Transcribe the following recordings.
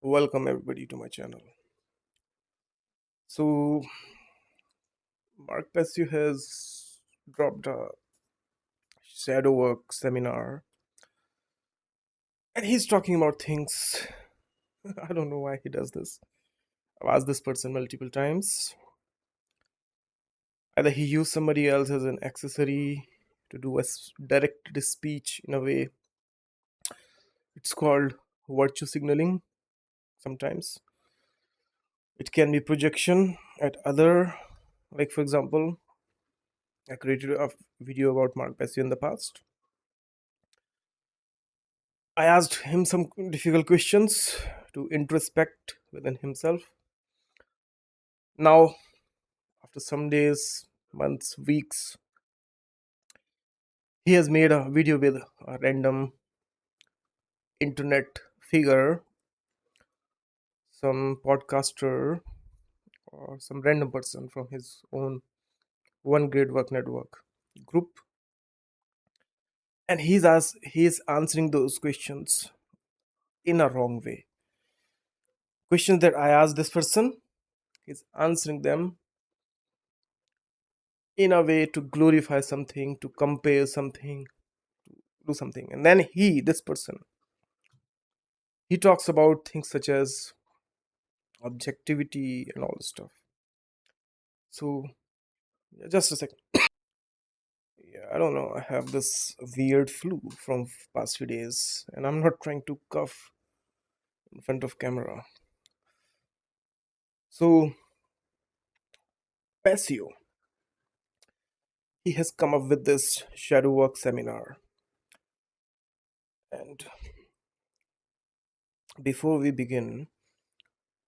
Welcome everybody to my channel. So, Mark Passio has dropped a shadow work seminar and he's talking about things. I don't know why he does this. I've asked this person multiple times. Either he used somebody else as an accessory to do a direct speech in a way. It's called virtue signaling sometimes. It can be projection at other, like for example, I created a video about Mark Passio in the past. I asked him some difficult questions to introspect within himself. Now, after some days, months, weeks, he has made a video with a random internet figure, some podcaster, or some random person from his own One Great Work Network group. And he's answering those questions in a wrong way. Questions that I asked this person, he's answering them in a way to glorify something, to compare something, do something. And then this person, he talks about things such as objectivity and all this stuff. So, yeah, just a second. Yeah, I don't know. I have this weird flu from past few days, and I'm not trying to cough in front of camera. So, Passio, he has come up with this shadow work seminar. And before we begin,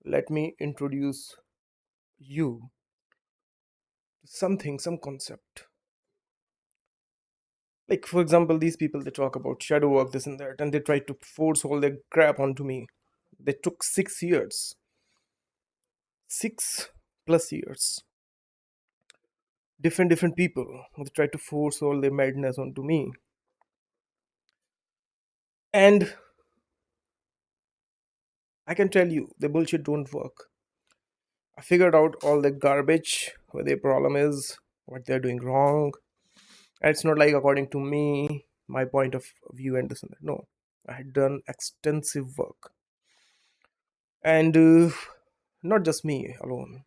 let me introduce you to something, some concept. Like, for example, these people, they talk about shadow work, this and that, and they try to force all their crap onto me. They took 6 years, 6 plus years. Different people, they try to force all their madness onto me. And I can tell you, the bullshit don't work. I figured out all the garbage, where their problem is, what they're doing wrong. And it's not like according to me, my point of view and this and that. No, I had done extensive work. And not just me alone.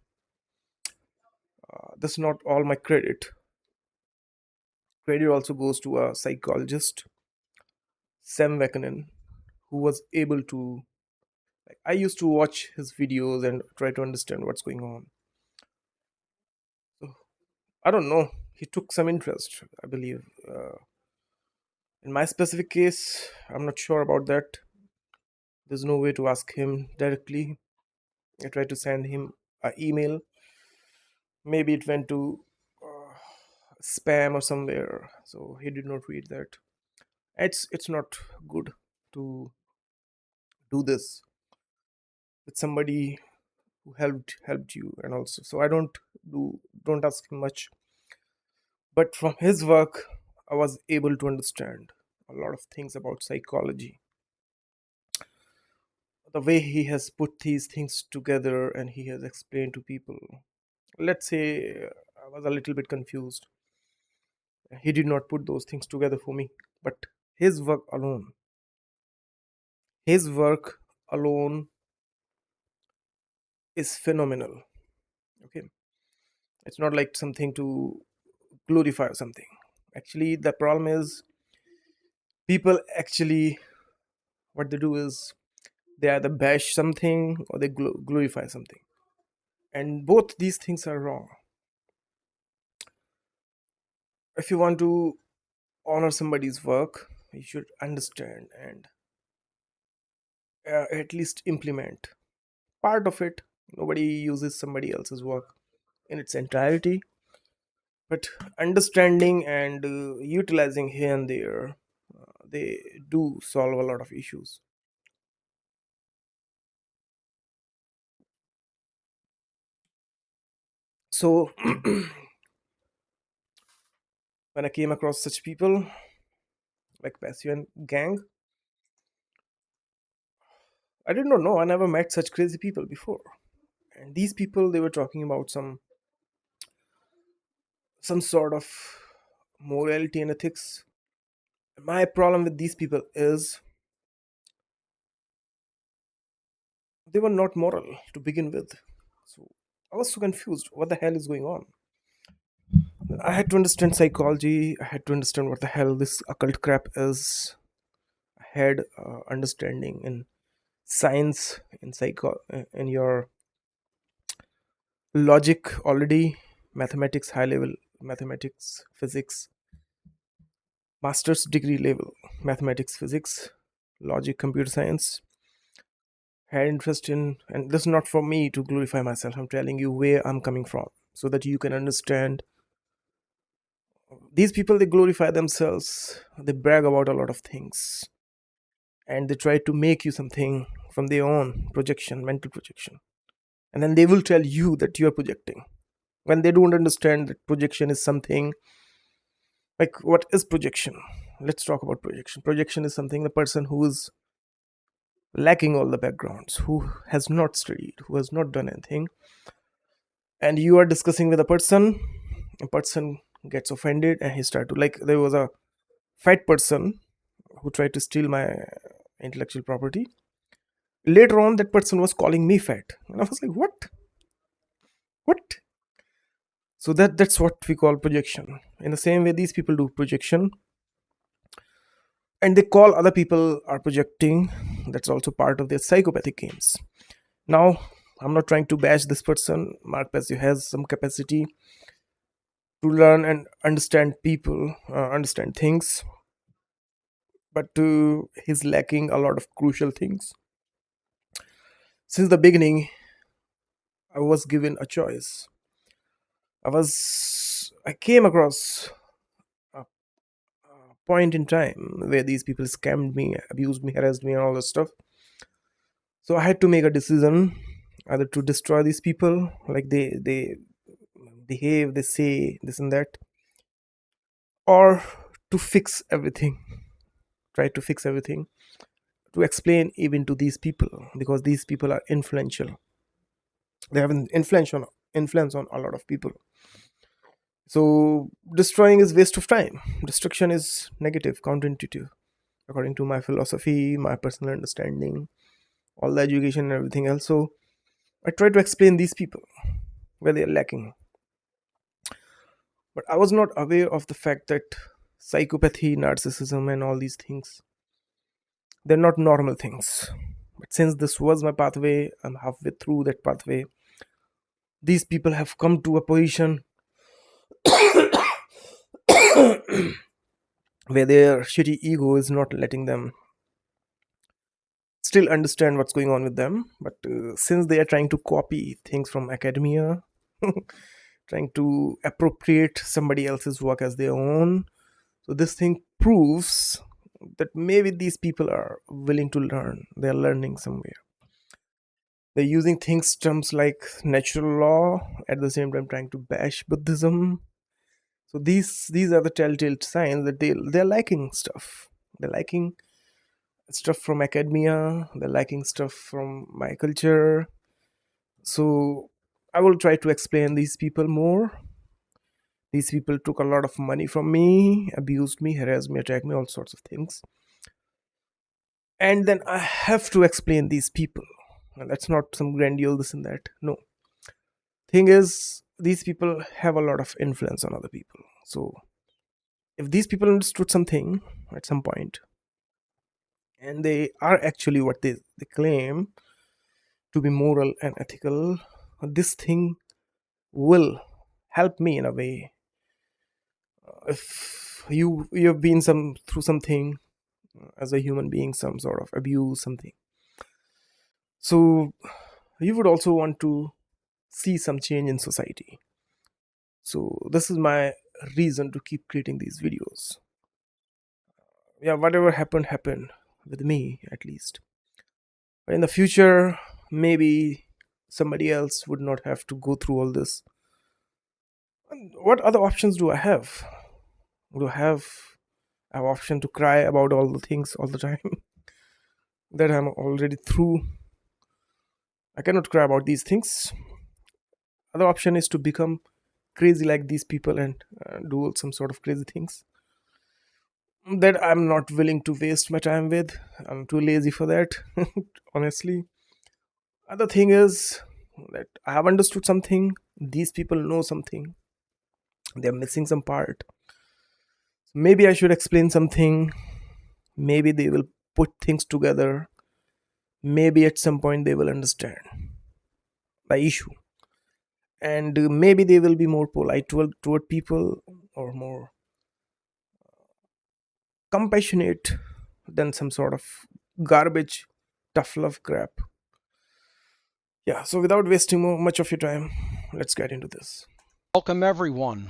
That's not all my credit. Credit also goes to a psychologist, Sam Vakanen, who was able to. Like, I used to watch his videos and try to understand what's going on. So, I don't know. He took some interest, I believe. In my specific case, I'm not sure about that. There's no way to ask him directly. I tried to send him an email. Maybe it went to spam or somewhere, so he did not read that. It's not good to do this with somebody who helped you. And also, so I don't ask him much, but from his work I was able to understand a lot of things about psychology, the way he has put these things together and he has explained to people. Let's say I was a little bit confused. He did not put those things together for me, but his work alone his work alone is phenomenal. Okay, it's not like something to glorify or something. Actually, the problem is, people actually, what they do is, they either bash something or they glorify something, and both these things are wrong. If you want to honor somebody's work, you should understand and at least implement part of it. Nobody uses somebody else's work in its entirety, but understanding and utilizing here and there, they do solve a lot of issues. So when I came across such people like Passio and gang, I did not know. I never met such crazy people before. And these people, they were talking about some sort of morality and ethics. My problem with these people is they were not moral to begin with. So I was so confused. What the hell is going on? I had to understand psychology. I had to understand what the hell this occult crap is. I had understanding in science, in in your logic already, mathematics, high level mathematics, physics, master's degree level, mathematics, physics, logic, computer science. Had interest in, and this is not for me to glorify myself. I'm telling you where I'm coming from so that you can understand. These people, they glorify themselves, they brag about a lot of things, and they try to make you something from their own projection, mental projection, and then they will tell you that you are projecting when they don't understand that projection is something like, what is projection? Let's talk about projection. Projection is something, the person who is lacking all the backgrounds, who has not studied, who has not done anything, and you are discussing with a person gets offended and he start to, like, there was a fat person who tried to steal my intellectual property. Later on, that person was calling me fat, and I was like, what? So that's what we call projection. In the same way, these people do projection, and they call other people are projecting. That's also part of their psychopathic games. Now, I'm not trying to bash this person. Mark Passio has some capacity to learn and understand people, understand things, but he's lacking a lot of crucial things. Since the beginning, I was given a choice. I came across a point in time where these people scammed me, abused me, harassed me, and all this stuff. So I had to make a decision, either to destroy these people, like they behave, they say this and that, or to fix everything, try to fix everything, to explain even to these people, because these people are influential. They have an influence on a lot of people. So destroying is waste of time. Destruction is negative, counterintuitive, according to my philosophy, my personal understanding, all the education and everything else. So I try to explain these people where they are lacking. But I was not aware of the fact that psychopathy, narcissism, and all these things, they're not normal things. But since this was my pathway, I'm halfway through that pathway. These people have come to a position where their shitty ego is not letting them still understand what's going on with them. But since they are trying to copy things from academia, trying to appropriate somebody else's work as their own, so this thing proves that maybe these people are willing to learn. They're learning somewhere. They're using things, terms like natural law, at the same time trying to bash Buddhism. So these are the telltale signs that they're liking stuff. They're liking stuff from academia. They're liking stuff from my culture. So I will try to explain these people more. These people took a lot of money from me, abused me, harassed me, attacked me, all sorts of things. And then I have to explain these people. Now, that's not some grandiose this and that. No. Thing is, these people have a lot of influence on other people. So if these people understood something at some point, and they are actually what they claim to be moral and ethical, this thing will help me in a way. If you've been some through something as a human being, some sort of abuse, something, so you would also want to see some change in society. So this is my reason to keep creating these videos. Yeah, whatever happened with me, at least. But in the future, maybe somebody else would not have to go through all this. And what other options do I have? Do I have option to cry about all the things all the time that I'm already through? I cannot cry about these things. Other option is to become crazy like these people and do some sort of crazy things that I'm not willing to waste my time with. I'm too lazy for that, honestly. Other thing is that I have understood something. These people know something. They're missing some part. Maybe I should explain something. Maybe they will put things together. Maybe at some point they will understand the issue. And maybe they will be more polite toward people, or more compassionate than some sort of garbage, tough love crap. Yeah, so without wasting much of your time, let's get into this. Welcome, everyone.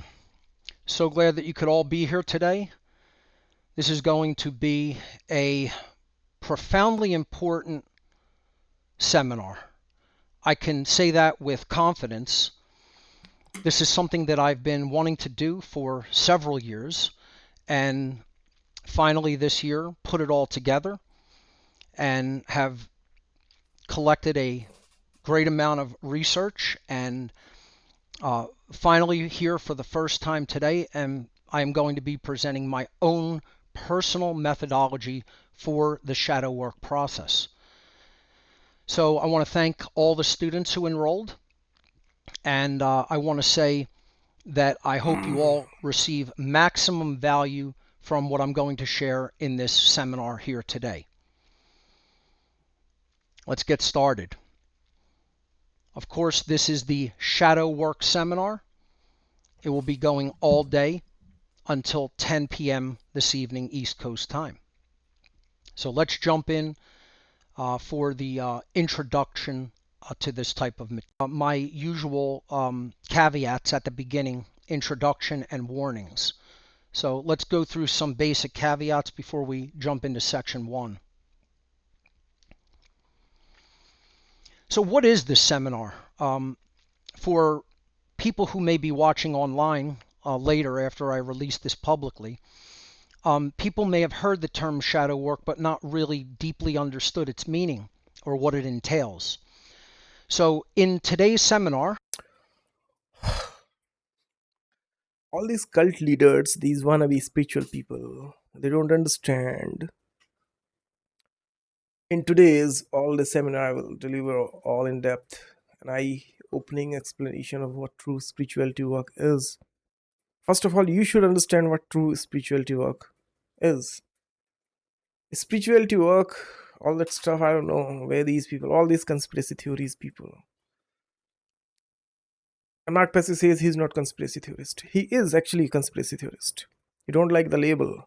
So glad that you could all be here today. This is going to be a profoundly important seminar. I can say that with confidence. This is something that I've been wanting to do for several years, and finally this year put it all together and have collected a great amount of research, and finally here for the first time today, and I am going to be presenting my own personal methodology for the shadow work process. So I want to thank all the students who enrolled, and I want to say that I hope you all receive maximum value from what I'm going to share in this seminar here today. Let's get started. Of course, this is the shadow work seminar. It will be going all day until 10 p.m. this evening, East Coast time. So let's jump in for the introduction to this type of material. My usual caveats at the beginning, introduction and warnings. So let's go through some basic caveats before we jump into section 1. So what is this seminar? For people who may be watching online later after I release this publicly, people may have heard the term shadow work but not really deeply understood its meaning or what it entails. So in today's seminar, All these cult leaders, these wannabe spiritual people, they don't understand. In today's all the seminar, I will deliver all in depth and eye opening explanation of what true spirituality work is. First of all, you should understand what true spirituality work is. Spirituality work, all that stuff, I don't know where these people, all these conspiracy theories people. Mark Passio says he's not conspiracy theorist. He is actually a conspiracy theorist. You don't like the label.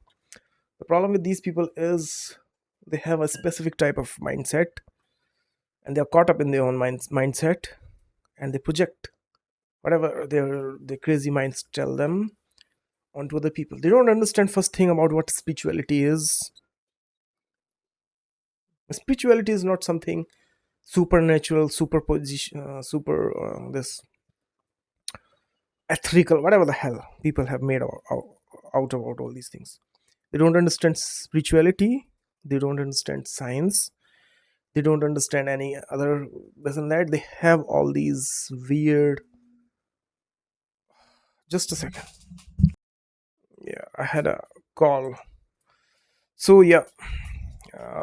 The problem with these people is they have a specific type of mindset, and they're caught up in their own mindset, and they project whatever their crazy minds tell them onto other people. They don't understand first thing about what spirituality is. Spirituality is not something supernatural, superposition, this ethical, whatever the hell people have made out about all these things. They don't understand spirituality. They don't understand science. They don't understand any other this and that. They have all these weird. Just a second. Yeah, I had a call. So yeah,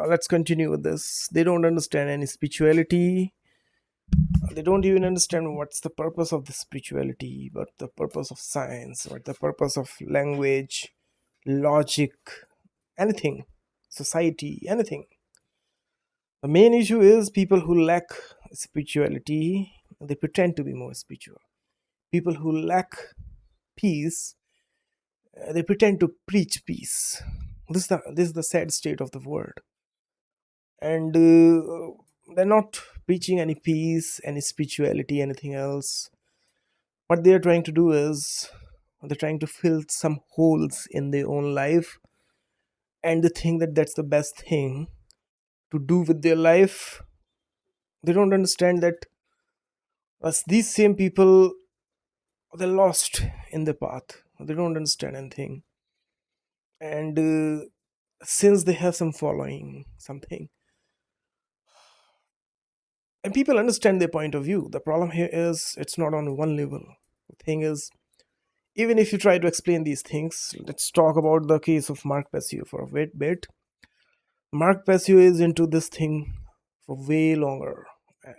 let's continue with this. They don't understand any spirituality. They don't even understand what's the purpose of the spirituality, but the purpose of science, what the purpose of language, logic, anything, society, anything. The main issue is people who lack spirituality, they pretend to be more spiritual. People who lack peace, they pretend to preach peace. This is the sad state of the world. And they're not preaching any peace, any spirituality, anything else. What they're trying to do is they're trying to fill some holes in their own life, and they think that that's the best thing to do with their life. They don't understand that as these same people, they're lost in the path. They don't understand anything. And since they have some following, something, and people understand their point of view. The problem here is it's not on one level. The thing is, even if you try to explain these things, let's talk about the case of Mark Passio for a bit. Mark Passio is into this thing for way longer.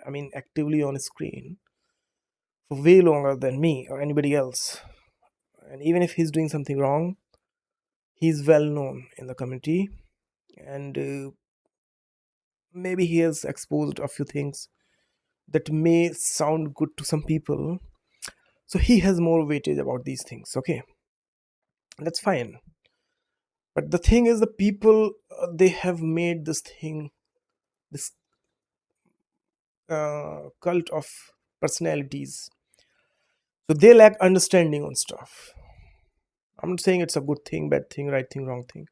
I mean, actively on screen for way longer than me or anybody else. And even if he's doing something wrong, he's well known in the community, and maybe he has exposed a few things that may sound good to some people. So he has more weightage about these things. Okay, that's fine. But the thing is, the people they have made this thing, this cult of personalities. So they lack understanding on stuff. I'm not saying it's a good thing, bad thing, right thing, wrong thing.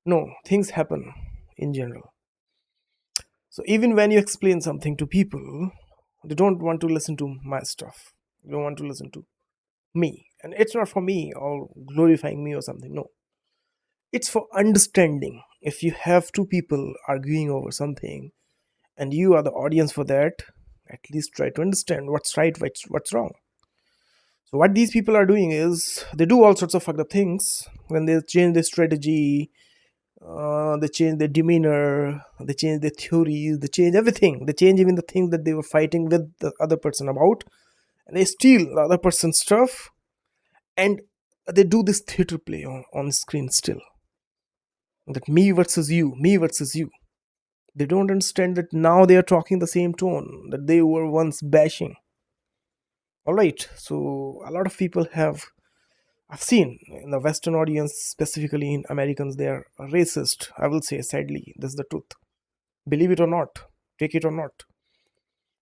No, things happen in general. So even when you explain something to people, they don't want to listen to my stuff. They don't want to listen to me. And it's not for me or glorifying me or something. No. It's for understanding. If you have two people arguing over something and you are the audience for that, at least try to understand what's right, what's wrong. So what these people are doing is they do all sorts of fucked up things when they change their strategy, they change their demeanor, they change their theories, they change everything. They change even the things that they were fighting with the other person about, and they steal the other person's stuff, and they do this theater play on screen still. That me versus you. They don't understand that now they are talking the same tone that they were once bashing. All right, so a lot of people have I've seen in the Western audience, specifically in Americans, they are racist. I will say, sadly, this is the truth. Believe it or not, take it or not.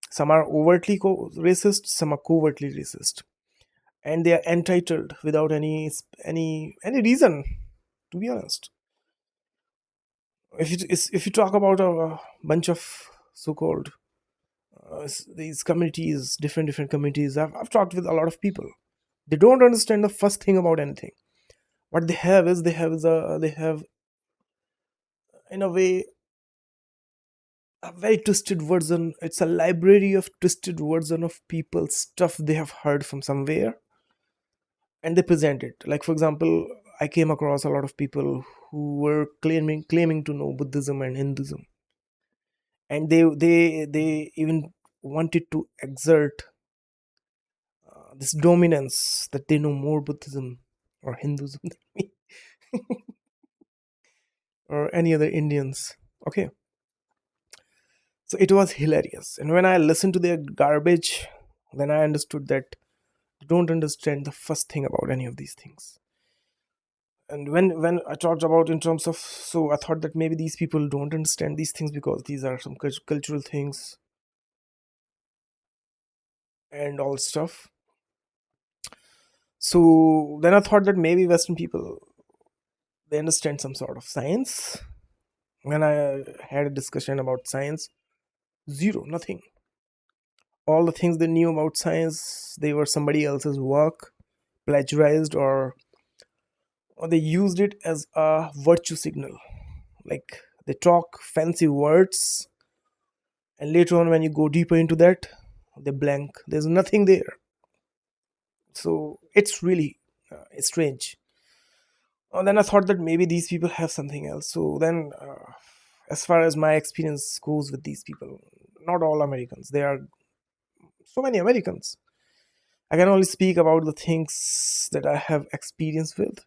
Some are overtly racist, some are covertly racist, and they are entitled without any reason. To be honest, if you talk about a bunch of so-called these communities, different communities, I've talked with a lot of people. They don't understand the first thing about anything. What they have is they have in a way a very twisted version. It's a library of twisted version of people's stuff they have heard from somewhere, and they present it. Like for example, I came across a lot of people who were claiming to know Buddhism and Hinduism, and they even wanted to exert this dominance that they know more Buddhism or Hinduism than me or any other Indians. Okay, so it was hilarious, and when I listened to their garbage, then I understood that they don't understand the first thing about any of these things. And when I talked about in terms of, so I thought that maybe these people don't understand these things because these are some cultural things and all stuff. So then I thought that maybe Western people, they understand some sort of science. When I had a discussion about science, zero, nothing. All the things they knew about science, they were somebody else's work, plagiarized, or they used it as a virtue signal. Like they talk fancy words, and later on when you go deeper into that, they blank. There's nothing there. So it's really strange. Then I thought that maybe these people have something else. So then, as far as my experience goes with these people, not all Americans, there are so many Americans. I can only speak about the things that I have experience with,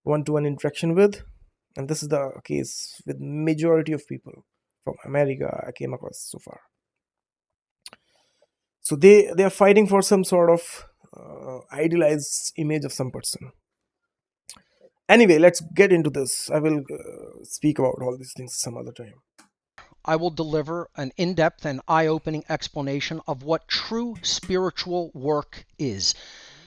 one-to-one interaction with, and this is the case with majority of people from America I came across so far. So they are fighting for some sort of idealized image of some person. Anyway, let's get into this. I will speak about all these things some other time. I will deliver an in depth and eye opening explanation of what true spiritual work is.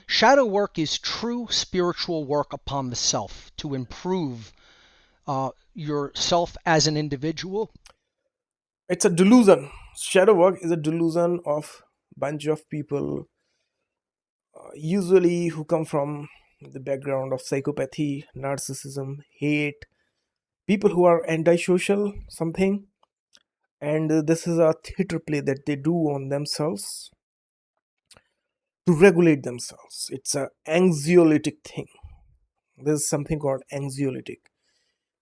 Shadow work is true spiritual work upon the self to improve yourself as an individual. It's a delusion. Shadow work is a delusion of bunch of people, usually who come from the background of psychopathy, narcissism, hate, people who are antisocial, something, And this is a theater play that they do on themselves to regulate themselves. It's a anxiolytic thing. There's something called anxiolytic.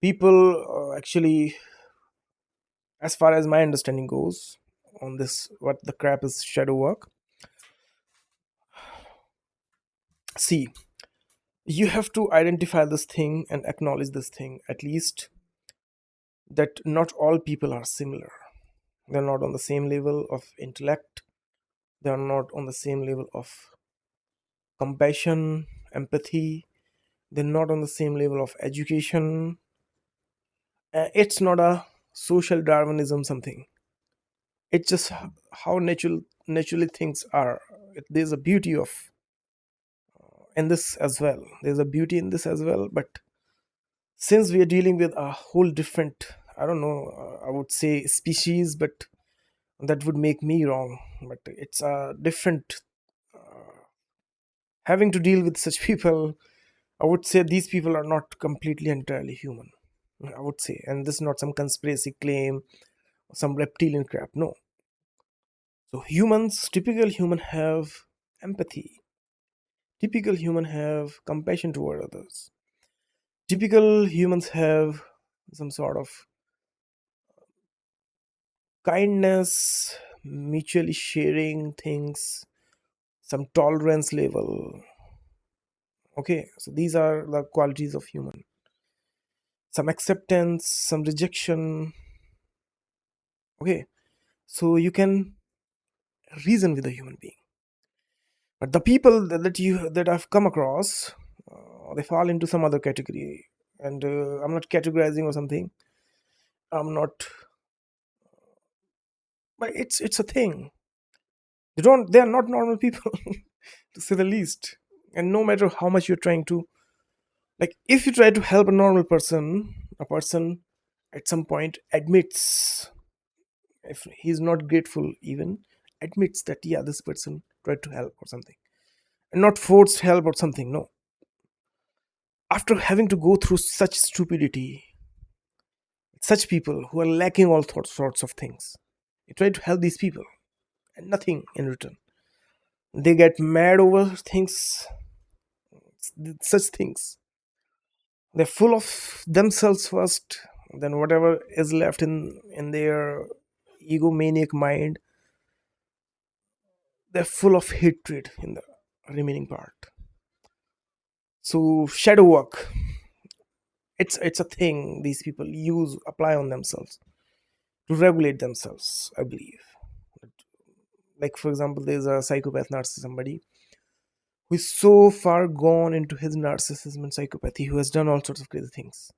People actually, as far as my understanding goes, on this, what the crap is shadow work. See, you have to identify this thing and acknowledge this thing, at least, that not all people are similar. They're not on the same level of intellect, they're not on the same level of compassion, empathy, they're not on the same level of education. It's not a social Darwinism something. It's just how naturally things are. There's a beauty of in this as well. There's a beauty in this as well. But since we are dealing with a whole different, I don't know, I would say species, but that would make me wrong. But it's a different, having to deal with such people. I would say these people are not completely entirely human. I would say, and this is not some conspiracy claim, some reptilian crap. No. So humans, typical human have empathy. Typical human have compassion toward others. Typical humans have some sort of kindness, mutually sharing things, some tolerance level. Okay, so these are the qualities of human. Some acceptance, some rejection. Okay, so you can reason with a human being. But the people that I've come across, they fall into some other category, and I'm not categorizing or something. I'm not, but it's a thing. They are not normal people, to say the least. And no matter how much you're trying to, like, if you try to help a normal person, a person at some point admits, if he's not grateful even, admits that yeah, this person tried to help or something, and not forced help or something. No, after having to go through such stupidity, such people who are lacking all sorts of things, you try to help these people and nothing in return. They get mad over things, such things. They're full of themselves first, then whatever is left in their egomaniac mind, they're full of hatred in the remaining part. So shadow work, it's a thing these people use, apply on themselves to regulate themselves, I believe. Like, for example, there's a psychopath narcissist, somebody who is so far gone into his narcissism and psychopathy, who has done all sorts of crazy things.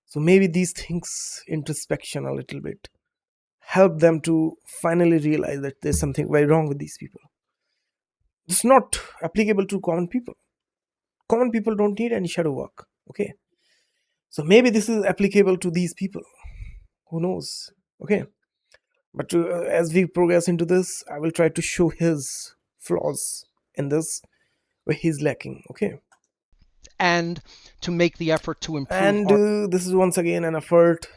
So maybe these things, introspection a little bit, help them to finally realize that there's something very wrong with these people. It's not applicable to common people. Common people don't need any shadow work. Okay. So maybe this is applicable to these people. Who knows? Okay. But as we progress into this, I will try to show his flaws in this, where he's lacking. Okay. and to make the effort to improve And our this is once again an effort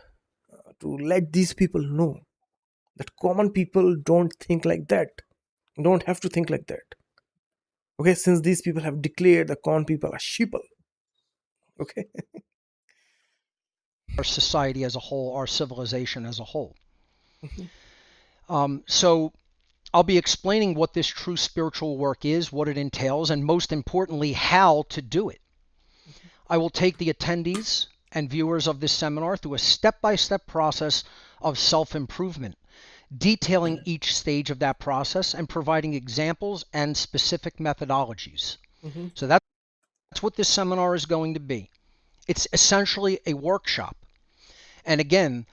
to let these people know that common people don't think like that, don't have to think like that. Okay, since these people have declared the common people are sheeple. Okay. society as a whole, our civilization as a whole. Mhm. So I'll be explaining what this true spiritual work is, what it entails, and most importantly, how to do it. I will take the attendees and viewers of this seminar through a step-by-step process of self-improvement, detailing each stage of that process and providing examples and specific methodologies. Mhm. So that's what this seminar is going to be. It's essentially a workshop. And again,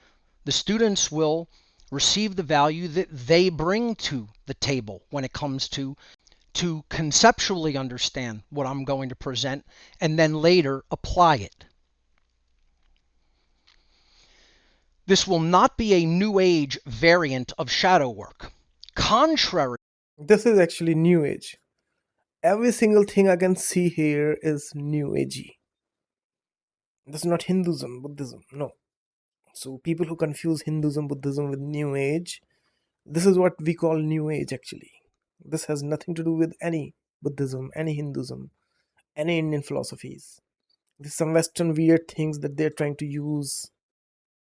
the students will receive the value that they bring to the table when it comes to conceptually understand what I'm going to present and then later apply it. This will not be a new age variant of shadow work. Contrary This is actually new age. Every single thing I can see here is new agey. This is not Hinduism, Buddhism. No. So people who confuse Hinduism, Buddhism with New Age, this is what we call New Age actually. This has nothing to do with any Buddhism, any Hinduism, any Indian philosophies. There's some Western weird things that they're trying to use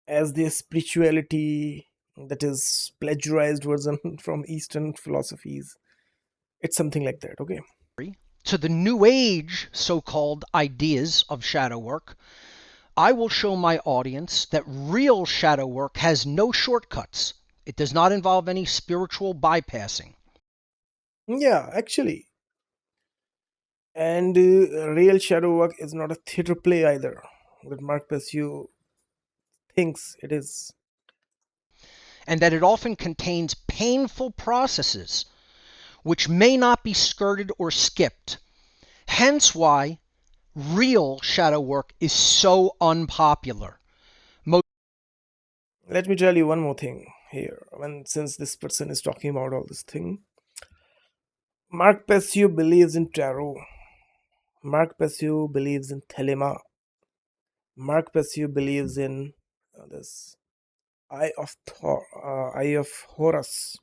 as their spirituality, that is plagiarized version from Eastern philosophies. It's something like that, okay? To the New Age so called ideas of shadow work, I will show my audience that real shadow work has no shortcuts. It does not involve any spiritual bypassing. Yeah, actually. And real shadow work is not a theater play either, that Mark Passio thinks it is. And that it often contains painful processes which may not be skirted or skipped. Hence why real shadow work is so unpopular. Let me tell you one more thing here. When since this person is talking about all this thing, Mark Passio believes in tarot. Mark Passio believes in thelema. Mark Passio believes in this Eye of Horus.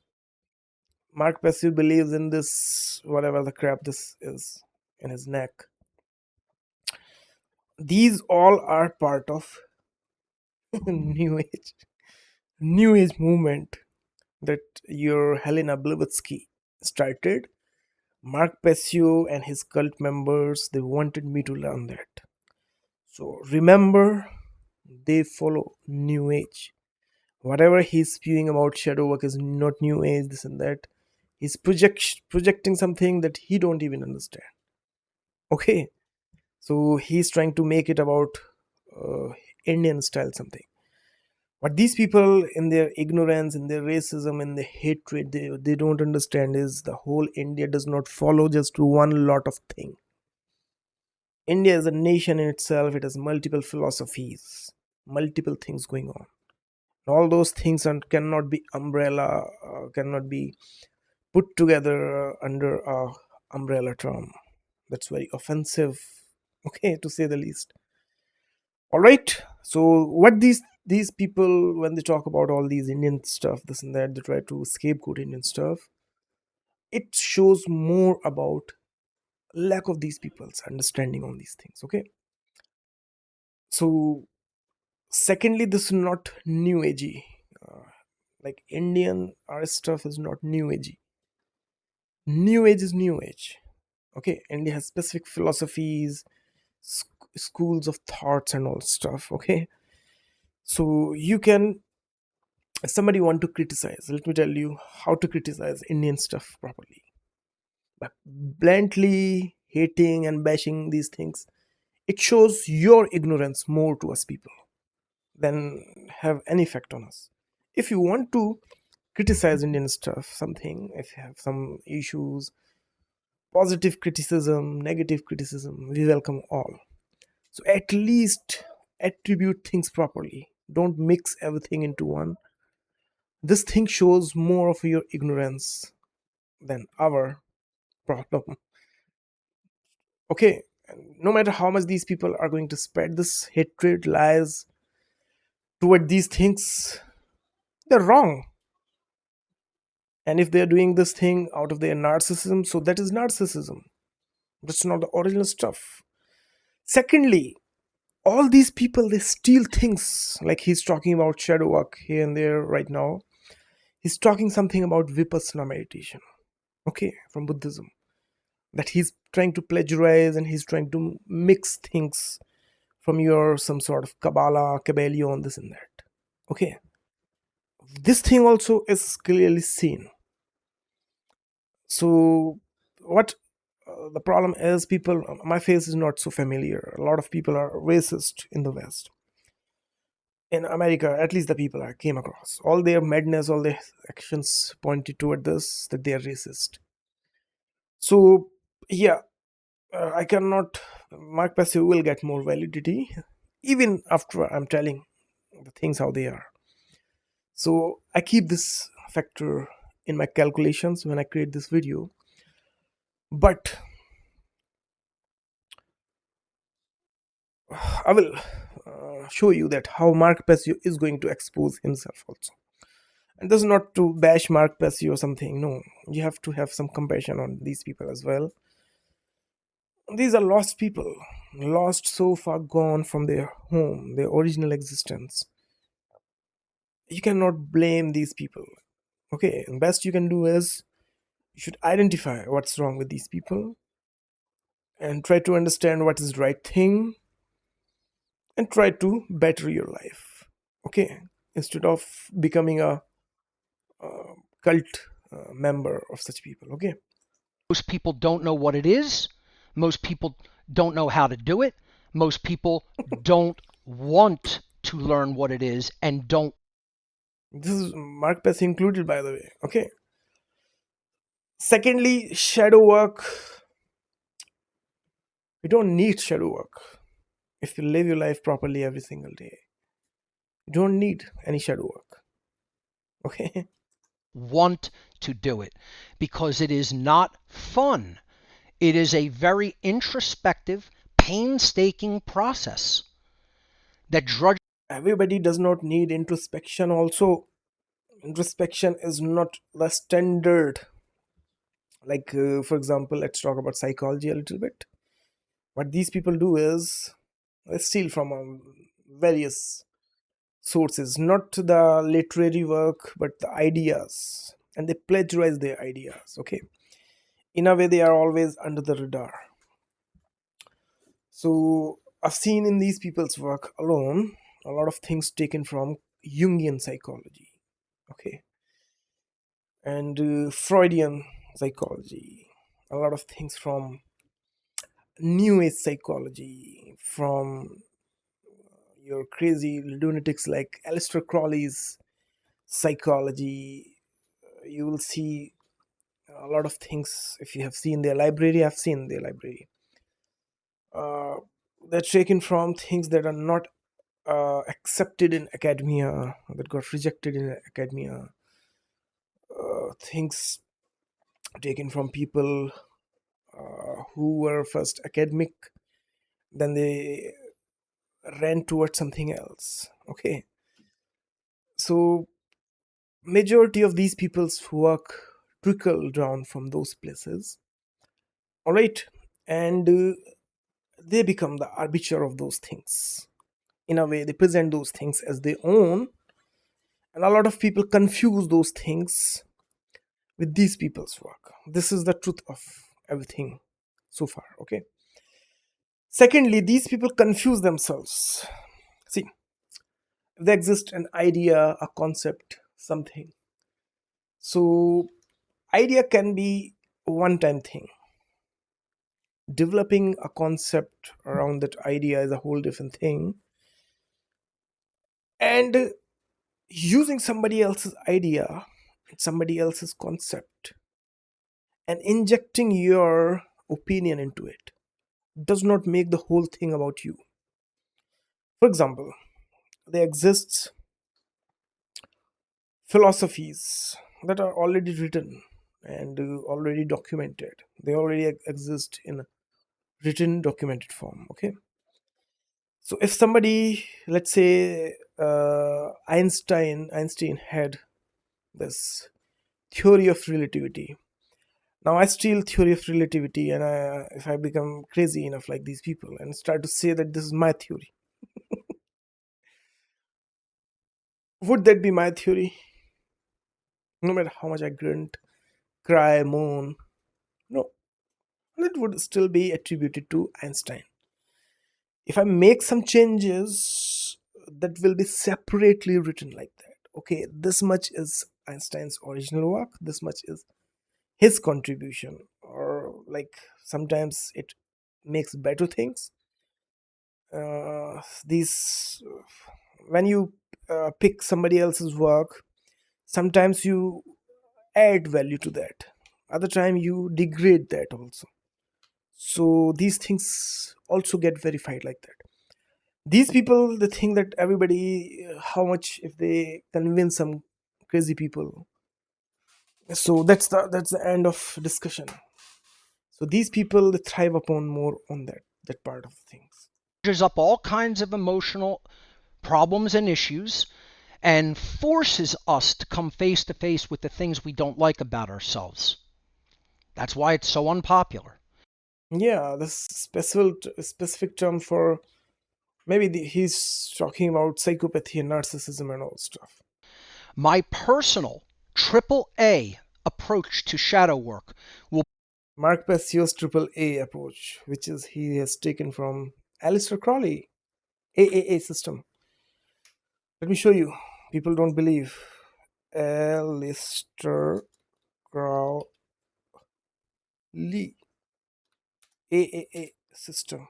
Mark Passio believes in this whatever the crap this is in his neck. These all are part of New Age, New Age movement that your Helena Blavatsky started. Mark Passio and his cult members, they wanted me to learn that. So remember, they follow New Age. Whatever he's spewing about shadow work is not New Age, this and that. He's projecting something that he don't even understand. Okay, so he's trying to make it about uh, Indian style something. What these people, in their ignorance, in their racism, in their hatred, they don't understand is the whole India does not follow just one lot of thing. India is a nation in itself. It has multiple philosophies, multiple things going on. All those things cannot be umbrella, cannot be put together under a umbrella term. That's very offensive, okay, to say the least. All right. So what these people, when they talk about all these Indian stuff, this and that, they try to scapegoat Indian stuff. It shows more about lack of these people's understanding on these things. Okay. So secondly, this is not new agey. Like Indian art stuff is not new agey. New age is new age. Okay, India has specific philosophies, schools of thoughts, and all stuff. Okay, so you can, if somebody want to criticize, let me tell you how to criticize Indian stuff properly. But bluntly hating and bashing these things, it shows your ignorance more to us people than have any effect on us. If you want to criticize Indian stuff, something, if you have some issues, positive criticism, negative criticism, we welcome all. So at least attribute things properly. Don't mix everything into one. This thing shows more of your ignorance than our problem. Okay, and no matter how much these people are going to spread this hatred, lies toward these things, they're wrong. And if they're doing this thing out of their narcissism, so that is narcissism. That's not the original stuff. Secondly, all these people, they steal things, like he's talking about shadow work here and there right now. He's talking something about vipassana meditation, okay, from Buddhism, that he's trying to plagiarize and he's trying to mix things from your some sort of Kabbalah, Kabbalion, this and that. Okay, this thing also is clearly seen. So, what the problem is, people, my face is not so familiar. A lot of people are racist in the West. In America, at least the people I came across, all their madness, all their actions pointed toward this, that they are racist. So, yeah, I cannot. Mark Passio will get more validity even after I'm telling the things how they are. So I keep this factor in my calculations when I create this video. But I will. show you that how Mark Passio is going to expose himself also. And this is not to bash Mark Passio or something. No, you have to have some compassion on these people as well. These are lost people, lost, so far gone from their home, their original existence. You cannot blame these people. Okay, and best you can do is you should identify what's wrong with these people and try to understand what is the right thing and try to better your life. Okay, instead of becoming a cult member of such people. Okay. Most people don't know what it is. Most people don't know how to do it. Most people don't want to learn what it is and don't. This is Mark Pass included, by the way. Okay. Secondly, shadow work. You don't need shadow work if you live your life properly every single day. You don't need any shadow work. Okay. Want to do it because it is not fun. It is a very introspective, painstaking process that drudge. Everybody does not need introspection. Also, introspection is not the standard. Like, for example, let's talk about psychology a little bit. What these people do is they steal from various sources, not the literary work, but the ideas, and they plagiarize their ideas. Okay, in a way, they are always under the radar. So I've seen in these people's work alone a lot of things taken from Jungian psychology. Okay, and Freudian psychology. A lot of things from New Age psychology, from your crazy lunatics like Aleister Crowley's psychology. You will see a lot of things. If you have seen their library, I've seen their library. uh, they're taken from things that are not accepted in academia, that got rejected in academia, things taken from people who were first academic, then they ran towards something else. Okay, so majority of these people's work trickle down from those places. All right, and they become the arbiter of those things. In a way, they present those things as their own, and a lot of people confuse those things with these people's work. This is the truth of everything so far. Okay. Secondly, these people confuse themselves. See, if there exists an idea, a concept, something. So, idea can be a one-time thing. Developing a concept around that idea is a whole different thing. And using somebody else's idea, somebody else's concept, and injecting your opinion into it does not make the whole thing about you. For example, there exists philosophies that are already written and already documented. They already exist in written documented form. Okay, so if somebody, let's say Einstein had this theory of relativity. Now I steal theory of relativity, and if I become crazy enough like these people and start to say that this is my theory, would that be my theory? No matter how much I grunt, cry, moan, no, it would still be attributed to Einstein. If I make some changes, that will be separately written like that. Okay, this much is Einstein's original work, this much is his contribution, or like sometimes it makes better things. These When you pick somebody else's work, sometimes you add value to that, other time you degrade that also. So these things also get verified like that. These people, they think that everybody, how much if they convince some crazy people, so that's the end of discussion. So these people, they thrive upon more on that part of things. up all kinds of emotional problems and issues and forces us to come face to face with the things we don't like about ourselves. That's why it's so unpopular. Yeah, this specific term for maybe he's talking about psychopathy and narcissism and all stuff. My personal triple A approach to shadow work will Mark Passio's triple A approach, which is he has taken from Aleister Crowley, AAA system. Let me show you. People don't believe. Aleister Crowley, AAA system.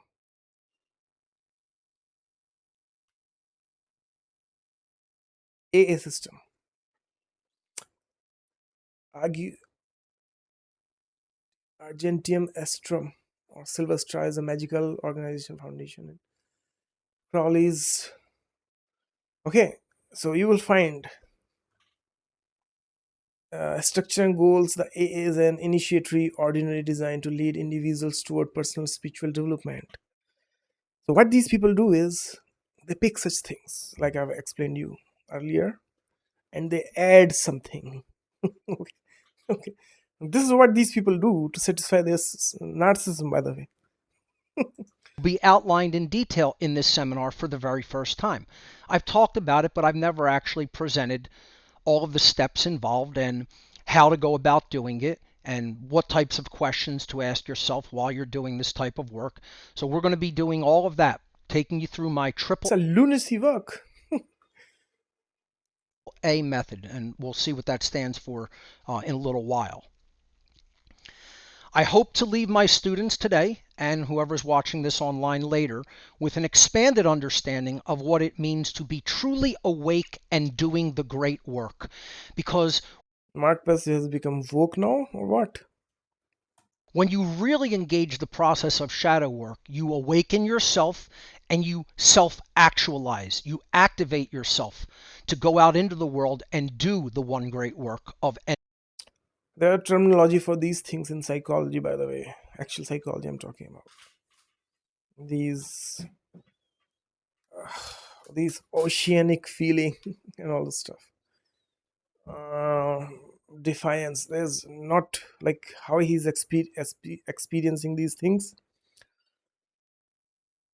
AA system. Argu- Argentium Astrum or Silver Star is a magical organization foundation. Crowley's. Okay, so you will find structure and goals. The AA is an initiatory ordinary designed to lead individuals toward personal spiritual development. So what these people do is they pick such things like I've explained you earlier, and they add something. Okay, okay. This is what these people do to satisfy their narcissism. By the way, be outlined in detail in this seminar for the very first time. I've talked about it, but I've never actually presented all of the steps involved and how to go about doing it and what types of questions to ask yourself while you're doing this type of work. So we're going to be doing all of that, taking you through my it's triple a lunacy work. A method, and we'll see what that stands for in a little while. I hope to leave my students today and whoever's watching this online later with an expanded understanding of what it means to be truly awake and doing the great work. Because Mark Passio has become woke now, or what? when you really engage the process of shadow work, you awaken yourself and you self actualize. You activate yourself to go out into the world and do the one great work of. There are terminology for these things in psychology, by the way. Actual psychology, I'm talking about. These these oceanic feeling and all this stuff. Uh, Defiance. There's not like how he's experiencing these things.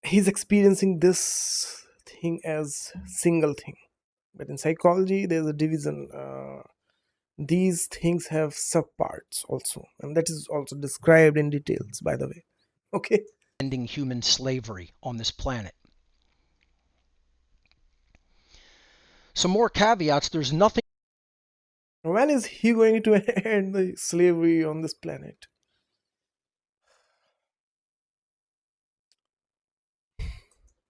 He's experiencing this thing as single thing, but in psychology, there's a division. These things have subparts also, and that is also described in details. By the way, okay. Ending human slavery on this planet. Some more caveats. There's nothing When is he going to end the slavery on this planet?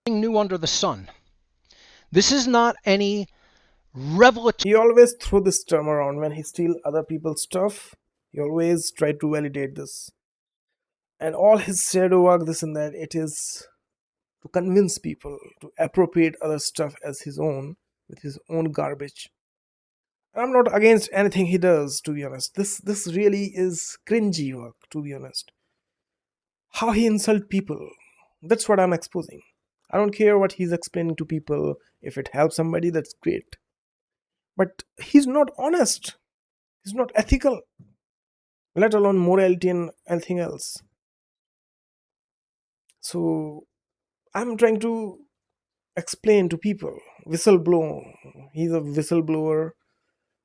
new under the sun. This is not any revelatory He always throw this term around when he steal other people's stuff. He always try to validate this, and all his shadow work, this and that, it is to convince people to appropriate other stuff as his own with his own garbage. I'm not against anything he does, to be honest. This really is cringy work, to be honest. How he insult people. That's what I'm exposing. I don't care what he's explaining to people. If it helps somebody, that's great. But he's not honest. He's not ethical, let alone morality and anything else. So I'm trying to explain to people. Whistleblower. He's a whistleblower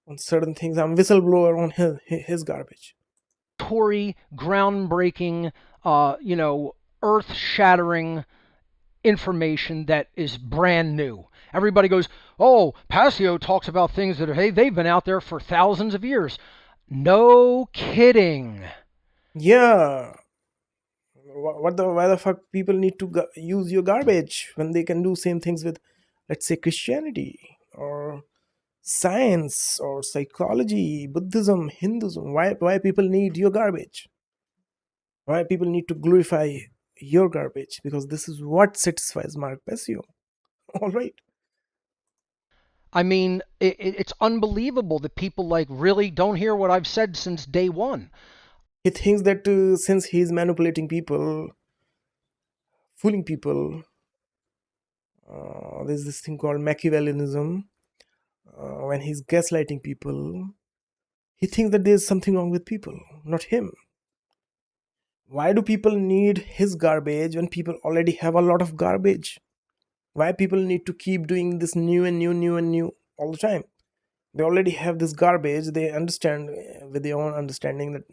on certain things. I'm whistleblower on his garbage. groundbreaking, earth shattering information that is brand new. Everybody goes, oh, Passio talks about things that, hey, they've been out there for thousands of years. No kidding. Yeah, what the why the fuck people need to use your garbage when they can do same things with, let's say, Christianity or science or psychology, Buddhism, Hinduism? Why people need your garbage? Why people need to glorify your garbage? Because this is what satisfies Mark Passio. All right. I mean, it's unbelievable that people like really don't hear what I've said since day one. He thinks that since he's manipulating people, fooling people, There's this thing called Machiavellianism. When he's gaslighting people, he thinks that there's something wrong with people, not him. Why do people need his garbage when people already have a lot of garbage? Why people need to keep doing this new and new, new and new all the time? They already have this garbage. They understand with their own understanding that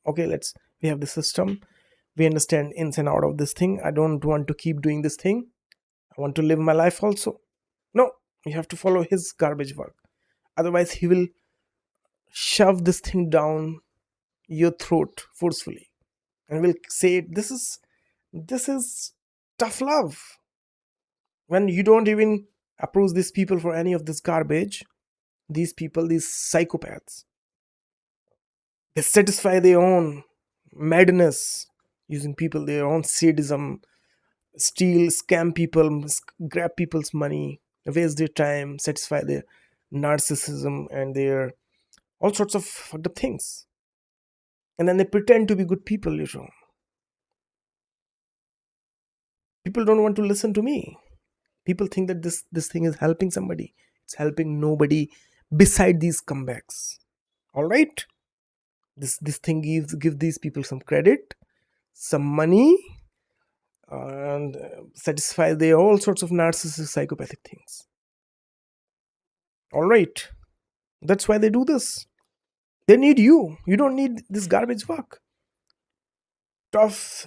okay, we have the system. We understand ins and out of this thing. I don't want to keep doing this thing. I want to live my life also. No, you have to follow his garbage work. Otherwise, he will shove this thing down your throat forcefully and will say, this is tough love. When you don't even approach these people for any of this garbage, these people, these psychopaths, they satisfy their own madness using people, their own sadism, steal, scam people, grab people's money, waste their time, satisfy their narcissism and their all sorts of fucked up things. And then they pretend to be good people, you know. People don't want to listen to me. People think that this thing is helping somebody. It's helping nobody beside these comebacks. All right? This thing give these people some credit, some money, and satisfy their all sorts of narcissistic psychopathic things. All right? That's why they do this. They need you. You don't need this garbage work. Tough.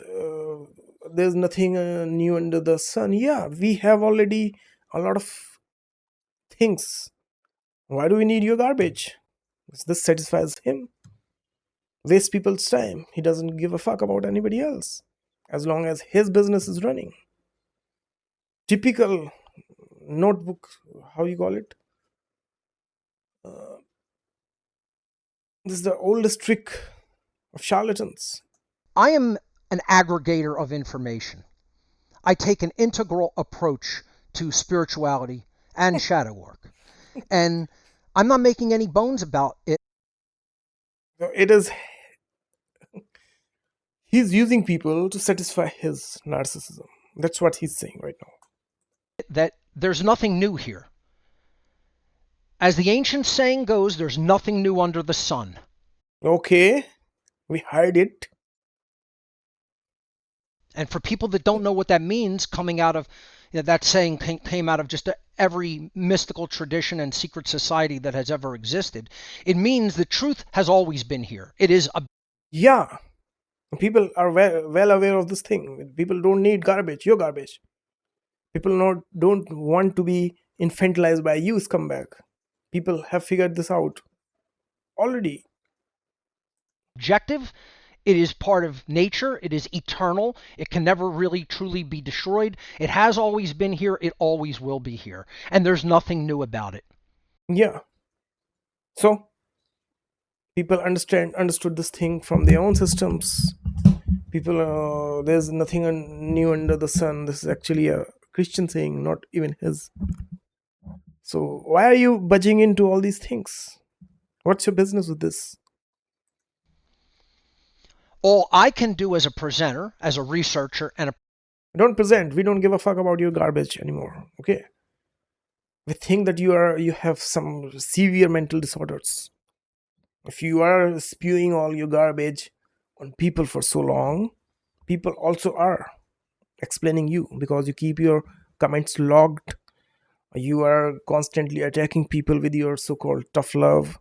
There's nothing new under the sun. Yeah, we have already a lot of things. Why do we need your garbage? This satisfies him. Waste people's time. He doesn't give a fuck about anybody else as long as his business is running. Typical notebook, how you call it? This is the oldest trick of charlatans. I am an aggregator of information. I take an integral approach to spirituality and shadow work. And I'm not making any bones about it So it is he's using people to satisfy his narcissism. That's what he's saying right now. that there's nothing new here. As the ancient saying goes, there's nothing new under the sun. Okay, we heard it. And for people that don't know what that means, coming out of that saying came out of just every mystical tradition and secret society that has ever existed. It means the truth has always been here. It is a Yeah, people are well aware of this thing. People don't need garbage, your garbage. People don't want to be infantilized by you, scumbag. People have figured this out already. objective. It is part of nature. It is eternal. It can never really truly be destroyed. It has always been here. It always will be here. And there's nothing new about it. Yeah. So people understood this thing from their own systems. People, there's nothing new under the sun. This is actually a Christian saying, not even his. So why are you budging into all these things? What's your business with this? All I can do as a presenter, as a researcher, and a Don't present. We don't give a fuck about your garbage anymore. Okay. We think that you have some severe mental disorders. If you are spewing all your garbage on people for so long, people also are explaining you because you keep your comments logged. You are constantly attacking people with your so-called tough love.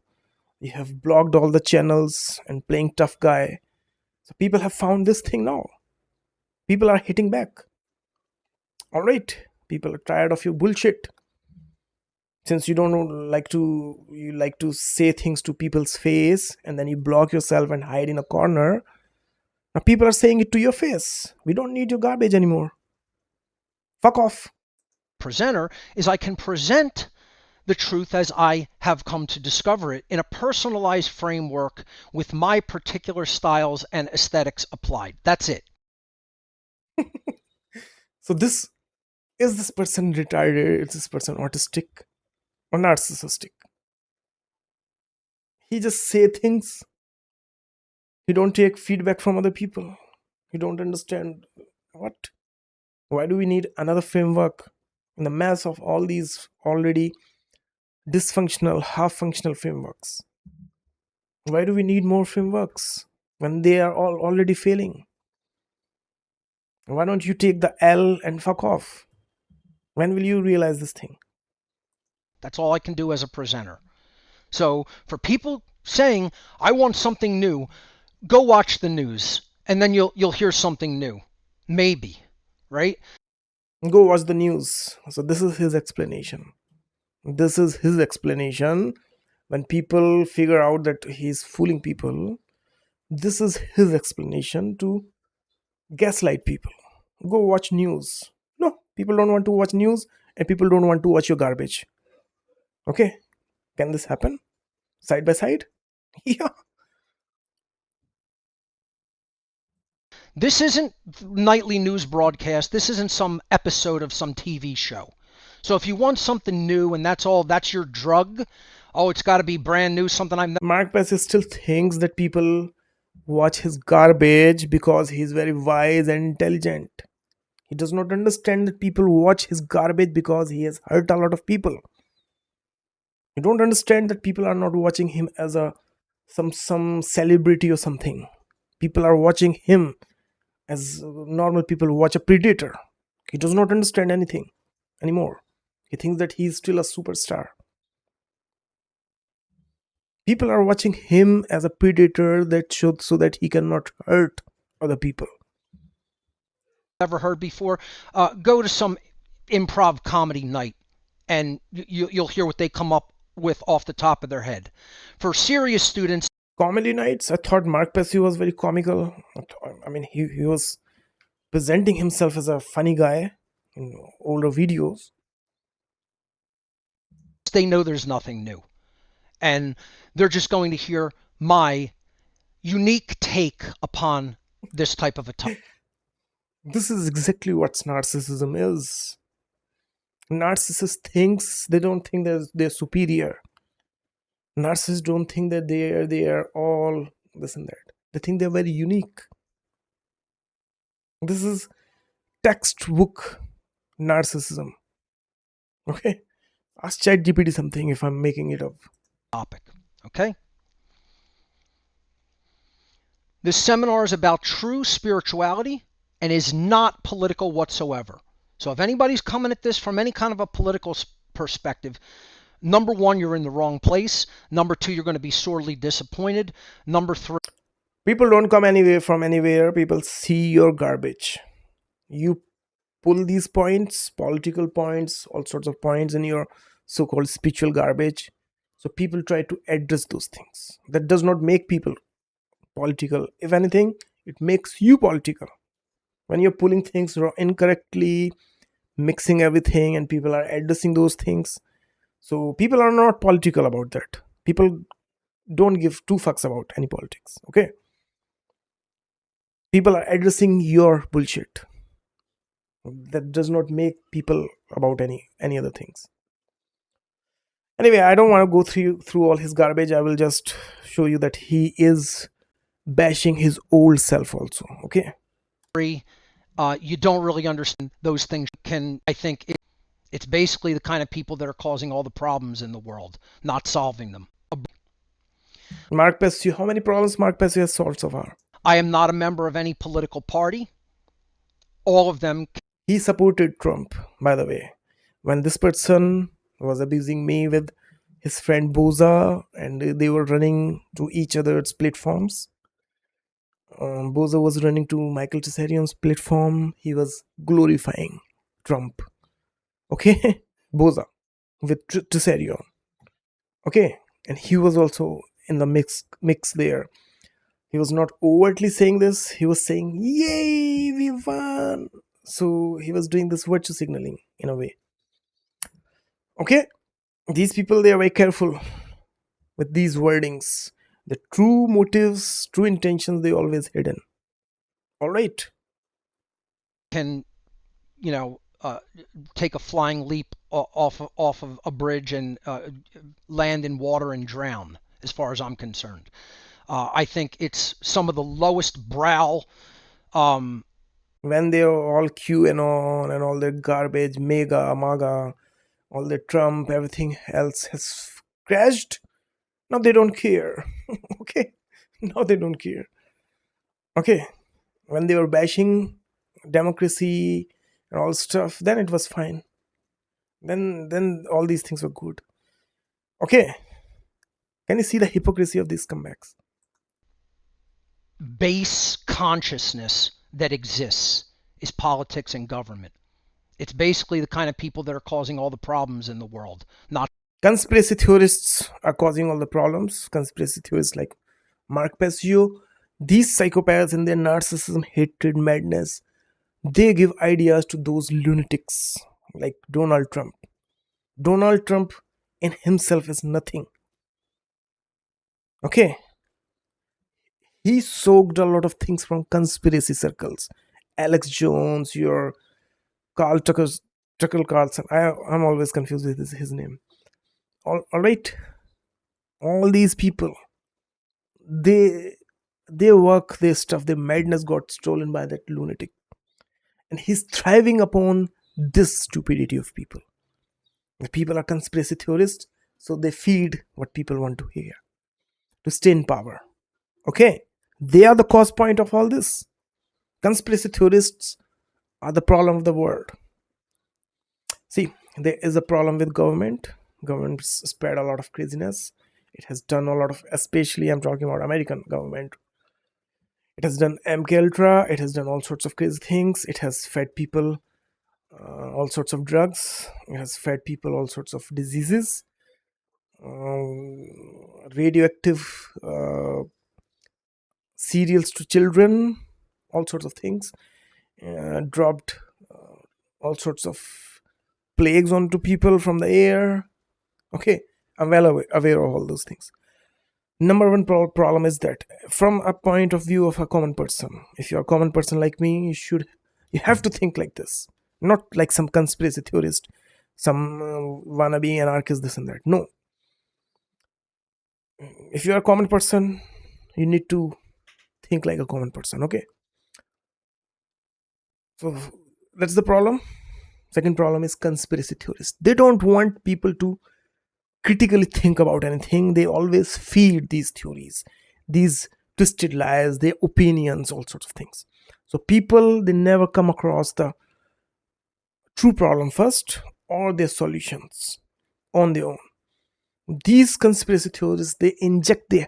You have blocked all the channels and playing tough guy. So people have found this thing now. People are hitting back. All right, people are tired of your bullshit. Since you like to say things to people's face and then you block yourself and hide in a corner. Now people are saying it to your face. We don't need your garbage anymore. Fuck off. presenter is I can present the truth as I have come to discover it in a personalized framework with my particular styles and aesthetics applied. That's it. So this person retarded? Is this person autistic or narcissistic? He just say things. He don't take feedback from other people. He don't understand what. Why do we need another framework? in the mess of all these already dysfunctional, half functional frameworks? Why do we need more frameworks when they are all already failing? Why don't you take the L and fuck off? When will you realize this thing? That's all I can do as a presenter. So for people saying, I want something new, go watch the news and then you'll hear something new. Maybe, right? Go watch the news. So, this is his explanation. This is his explanation. When people figure out that he's fooling people, this is his explanation to gaslight people. Go watch news. No, people don't want to watch news and people don't want to watch your garbage. Okay, can this happen side by side? Yeah. This isn't nightly news broadcast. This isn't some episode of some TV show. So if you want something new and that's your drug, oh, it's got to be brand new, something I've never Mark Passio still thinks that people watch his garbage because he's very wise and intelligent. He does not understand that people watch his garbage because he has hurt a lot of people. You don't understand that people are not watching him as a some celebrity or something. People are watching him as normal people watch a predator. He does not understand anything anymore. He thinks that he's still a superstar. People are watching him as a predator that should so that he cannot hurt other people. heard before. Go to some improv comedy night and you'll hear what they come up with off the top of their head. For serious students, Comedy nights, I thought Mark Passio was very comical. I mean, he was presenting himself as a funny guy in older videos. they know there's nothing new. And they're just going to hear my unique take upon this type of a topic. This is exactly what narcissism is. Narcissists thinks they don't think they're superior. Narcissists don't think that they are all this and that. They think they're very unique. This is textbook narcissism. Okay, ask ChatGPT something if I'm making it up. Okay? This seminar is about true spirituality and is not political whatsoever. So if anybody's coming at this from any kind of a political perspective, number one, you're in the wrong place. Number two, you're going to be sorely disappointed. Number three, People don't come anywhere from anywhere. People see your garbage. You pull these points, political points, all sorts of points in your so-called spiritual garbage. So people try to address those things. That does not make people political. If anything, it makes you political. When you're pulling things incorrectly, mixing everything, and people are addressing those things. So people are not political about that. People don't give two fucks about any politics. Okay? People are addressing your bullshit. That does not make people about any other things. Anyway, I don't want to go through all his garbage. I will just show you that he is bashing his old self also. Okay, you don't really understand those things. I think it's basically the kind of people that are causing all the problems in the world, not solving them. Mark Passio, how many problems Mark Passio has solved so far? I am not a member of any political party. All of them. He supported Trump, by the way, when this person was abusing me with his friend Boza, and they were running to each other's platforms. Boza was running to Michael Tesarion's platform. He was glorifying Trump. Okay, Boza with Tesarion. Okay, and he was also in the mix there. He was not overtly saying this. He was saying, "Yay, we won!" So he was doing this virtue signaling in a way. Okay, these people, they are very careful with these wordings. The true motives, true intentions, they always hidden. All right. Can you know take a flying leap off of a bridge and land in water and drown, as far as I'm concerned. I think it's some of the lowest brow when they are all QAnon and all their garbage, mega, maga, all the Trump, everything else has crashed. Now they don't care. Okay, now they don't care. Okay, when they were bashing democracy and all stuff, then it was fine. Then all these things were good. Okay, can you see the hypocrisy of these comebacks? Base consciousness that exists is politics and government. It's basically the kind of people that are causing all the problems in the world, not Conspiracy theorists are causing all the problems. Conspiracy theorists like Mark Passio, these psychopaths in their narcissism, hatred, madness, they give ideas to those lunatics like Donald Trump. Donald Trump in himself is nothing. Okay, he soaked a lot of things from conspiracy circles. Alex Jones, your Carl Tucker Carlson. I'm always confused with his name. All right, all these people, they they work their stuff. Their madness got stolen by that lunatic, and he's thriving upon this stupidity of people. The people are conspiracy theorists, so they feed what people want to hear to stay in power. Okay, they are the cause point of all this. Conspiracy theorists are the problem of the world. See, there is a problem with government. Government spread a lot of craziness. It has done a lot of, especially I'm talking about American government. It has done MK Ultra. It has done all sorts of crazy things. It has fed people all sorts of drugs. It has fed people all sorts of diseases, radioactive cereals to children, all sorts of things. Dropped all sorts of plagues onto people from the air. Okay, I'm well aware of all those things. Number one problem is that from a point of view of a common person, if you're a common person like me, you have to think like this, not like some conspiracy theorist, some wannabe anarchist, this and that. No, if you're a common person, you need to think like a common person. Okay, so that's the problem. Second problem is conspiracy theorists. They don't want people to critically think about anything. They always feed these theories, these twisted lies, their opinions, all sorts of things. So people, they never come across the true problem first or their solutions on their own. These conspiracy theorists, they inject their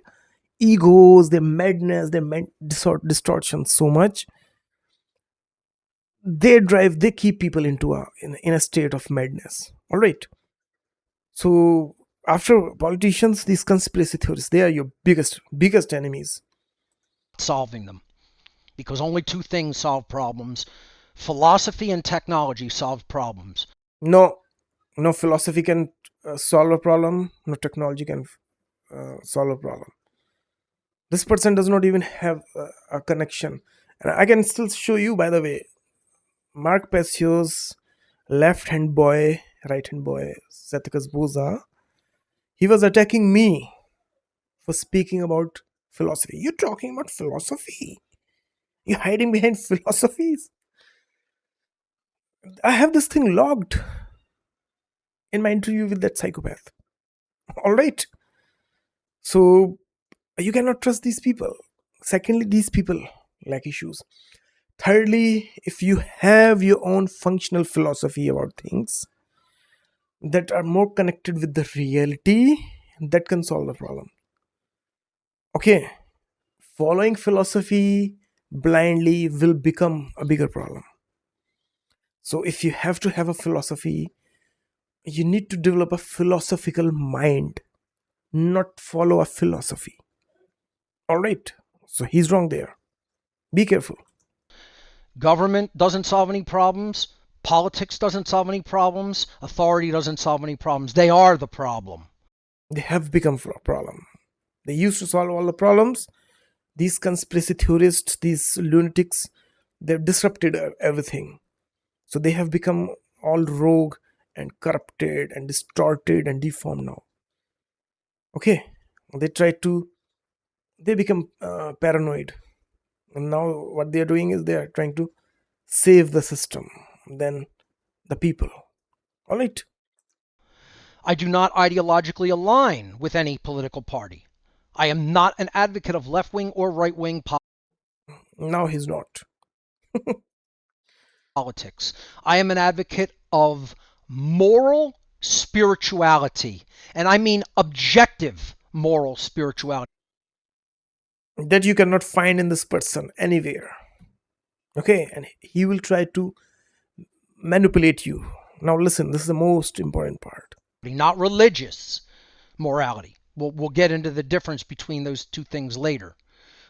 egos, their madness, their distortions so much. They keep people into in a state of madness. All right. So after politicians, these conspiracy theorists, they are your biggest enemies. solving them. Because only two things solve problems: philosophy and technology solve problems. No, no philosophy can solve a problem. No technology can solve a problem. This person does not even have a connection, and I can still show you. By the way, Mark Passio's left hand boy, right hand boy, Satikas Boza, he was attacking me for speaking about philosophy. You're talking about philosophy? You're hiding behind philosophies? I have this thing logged in my interview with that psychopath. All right. So you cannot trust these people. Secondly, these people lack issues. Thirdly, if you have your own functional philosophy about things that are more connected with the reality, that can solve the problem. Okay, following philosophy blindly will become a bigger problem. So if you have to have a philosophy, you need to develop a philosophical mind, not follow a philosophy. All right. So he's wrong there. Be careful. Government doesn't solve any problems. Politics doesn't solve any problems. Authority doesn't solve any problems. They are the problem. They have become a problem. They used to solve all the problems. These conspiracy theorists, these lunatics, they've disrupted everything. So they have become all rogue and corrupted and distorted and deformed now. Okay. They try to, they become paranoid. And now what they are doing is they are trying to save the system than the people. All right. I do not ideologically align with any political party. I am not an advocate of left wing or right wing Now he's not. politics. I am an advocate of moral spirituality, and I mean objective moral spirituality. That you cannot find in this person anywhere. Okay, and he will try to manipulate you. Now listen, this is the most important part. Not religious morality. We'll get into the difference between those two things later.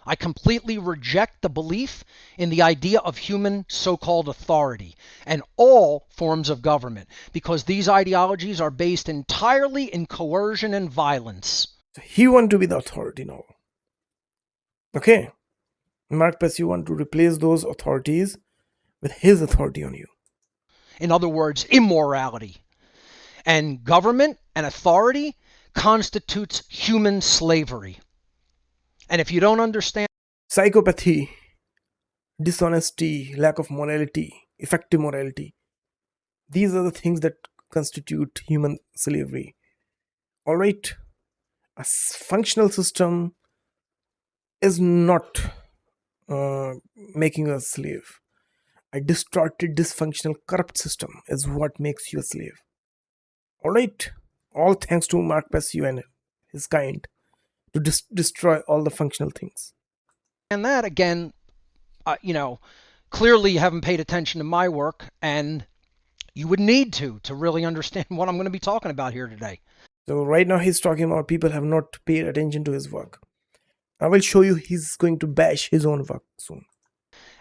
I completely reject the belief in the idea of human so-called authority and all forms of government because these ideologies are based entirely in coercion and violence. He want to be the authority now. Okay, Mark Passio want to replace those authorities with his authority on you. In other words, immorality. And government and authority constitutes human slavery. And if you don't understand Psychopathy, dishonesty, lack of morality, effective morality, these are the things that constitute human slavery. All right, a functional system is not making you a slave. A distorted, dysfunctional, corrupt system is what makes you a slave. All right, all thanks to Mark Passio and his kind to destroy all the functional things. that, again, clearly you haven't paid attention to my work, and you would need to really understand what I'm going to be talking about here today. So right now he's talking about people have not paid attention to his work. I will show you he's going to bash his own work soon.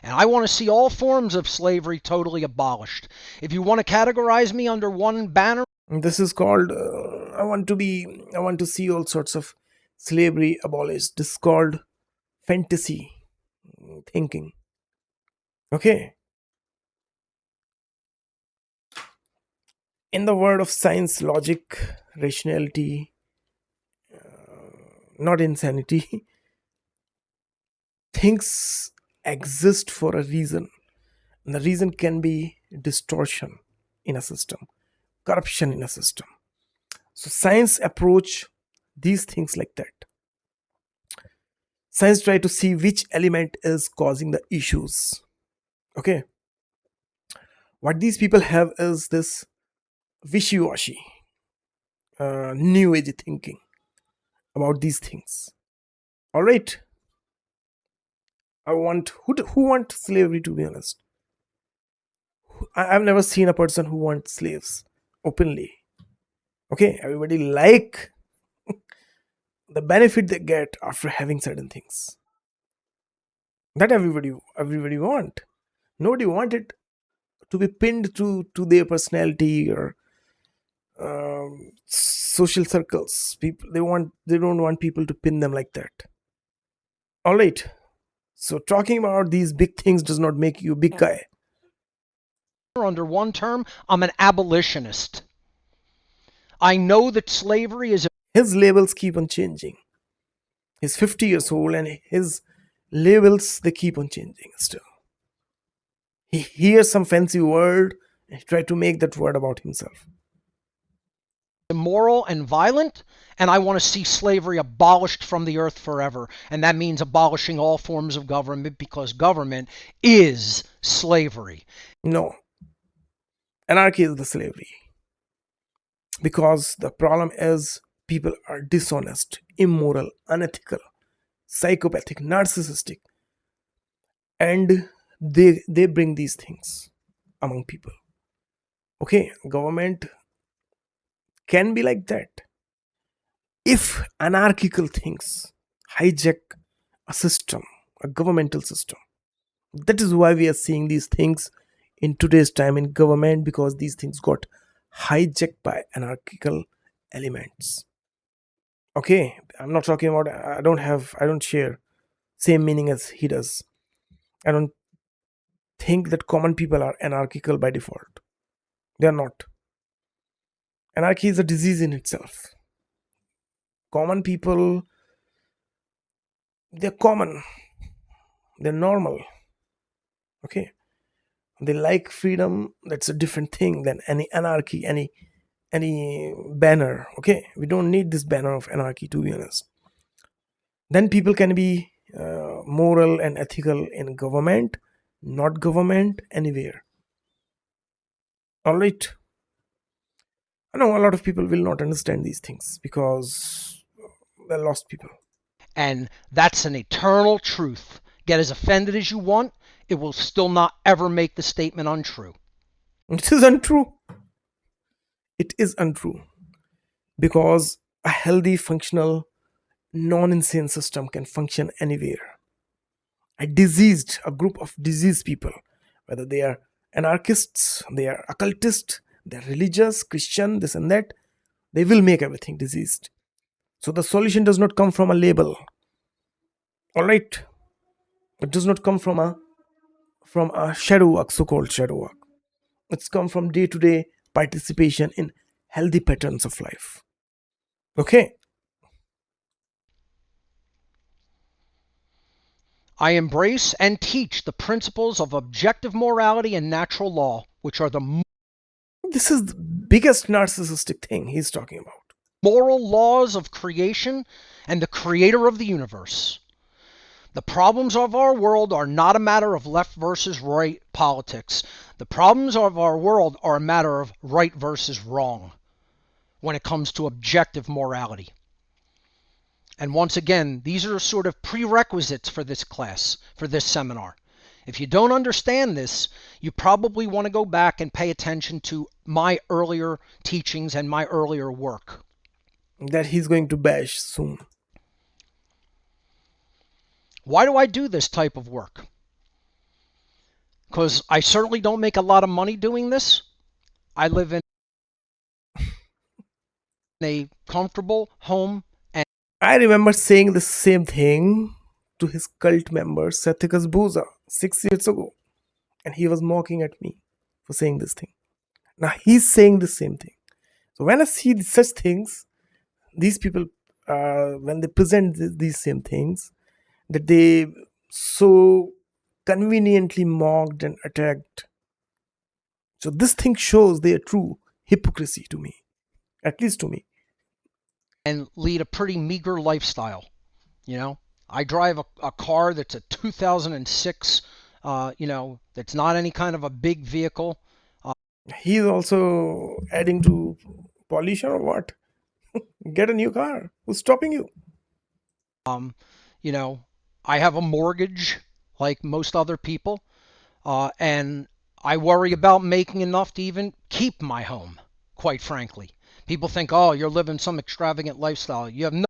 And I want to see all forms of slavery totally abolished. If you want to categorize me under one banner, And this is called I want to see all sorts of slavery abolished. This is called fantasy thinking. Okay. In the world of science, logic, rationality, not insanity, things exist for a reason. And the reason can be distortion in a system, corruption in a system. So science approach these things like that. Science try to see which element is causing the issues. Okay. What these people have is this wishy-washy, new age thinking about these things. All right. I want who want slavery, to be honest. I've never seen a person who wants slaves openly. Okay, everybody like the benefit they get after having certain things. That everybody want. Nobody want it to be pinned to their personality or social circles. People they don't want people to pin them like that. All right. So talking about these big things does not make you a big guy. under one term, I'm an abolitionist. I know that slavery is His labels keep on changing. He's 50 years old and his labels they keep on changing still. He hears some fancy word and he tries to make that word about himself. immoral and violent, and I want to see slavery abolished from the earth forever. And that means abolishing all forms of government because government is slavery. No, anarchy is the slavery. Because the problem is people are dishonest, immoral, unethical, psychopathic, narcissistic, and they bring these things among people. Okay, government can be like that if anarchical things hijack a system, a governmental system. That is why we are seeing these things in today's time in government, because these things got hijacked by anarchical elements. Okay, I'm not talking about, I don't share same meaning as he does. I don't think that common people are anarchical by default. They are not. Anarchy is a disease in itself. Common people, they're common, they're normal. Okay, They like freedom. That's a different thing than any anarchy, any banner. Okay, we don't need this banner of anarchy, to be honest. Then people can be moral and ethical in government, not government anywhere. All right. I know a lot of people will not understand these things because they're lost people. And that's an eternal truth. Get as offended as you want, it will still not ever make the statement untrue. It is untrue. It is untrue because a healthy, functional, non-insane system can function anywhere. A group of diseased people, whether they are anarchists, they are occultists, they're religious, Christian, this and that, they will make everything diseased. So the solution does not come from a label. All right, it does not come from a shadow work, so-called shadow work. It's come from day-to-day participation in healthy patterns of life. Okay. I embrace and teach the principles of objective morality and natural law, which are the This is the biggest narcissistic thing he's talking about. moral laws of creation and the creator of the universe. The problems of our world are not a matter of left versus right politics. The problems of our world are a matter of right versus wrong when it comes to objective morality. And once again, these are sort of prerequisites for this class, for this seminar. If you don't understand this, you probably want to go back and pay attention to my earlier teachings and my earlier work. That he's going to bash soon. Why do I do this type of work? Because I certainly don't make a lot of money doing this. I live in a comfortable home. And I remember saying the same thing to his cult member Satykas Booza 6 years ago, and he was mocking at me for saying this thing. Now he's saying the same thing. So when I see such things, these people, when they present these same things, that they so conveniently mocked and attacked. So this thing shows their true hypocrisy to me, at least to me. lead a pretty meager lifestyle. You know, I drive a car that's a 2006, that's not any kind of a big vehicle. He's also adding to pollution or what? Get a new car. Who's stopping you? Um, you know, I have a mortgage like most other people, and I worry about making enough to even keep my home, quite frankly. People think, oh, you're living some extravagant lifestyle. You have no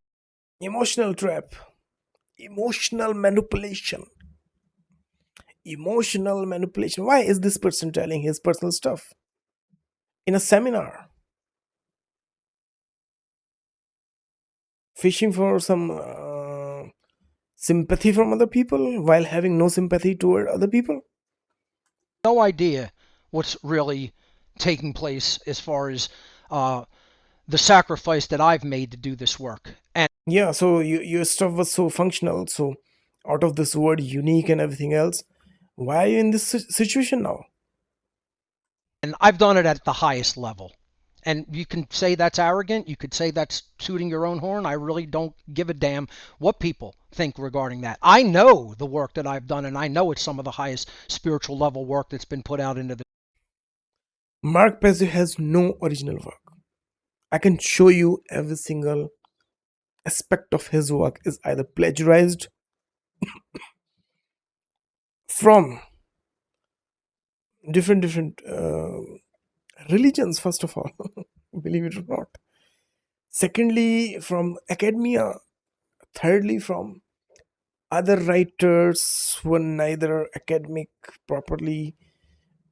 Emotional trap, emotional manipulation. Emotional manipulation. Why is this person telling his personal stuff in a seminar? Fishing for some sympathy from other people while having no sympathy toward other people? idea what's really taking place as far as uh, the sacrifice that I've made to do this work. Yeah, so your stuff was so functional, so out of this word unique and everything else. Why are you in this situation now? And I've done it at the highest level. And you can say that's arrogant. You could say that's tooting your own horn. I really don't give a damn what people think regarding that. I know the work that I've done, and I know it's some of the highest spiritual level work that's been put out into the. Mark Passio has no original work. I can show you every single aspect of his work is either plagiarized from different religions, first of all, believe it or not. Secondly, from academia. Thirdly, from other writers who are neither academic properly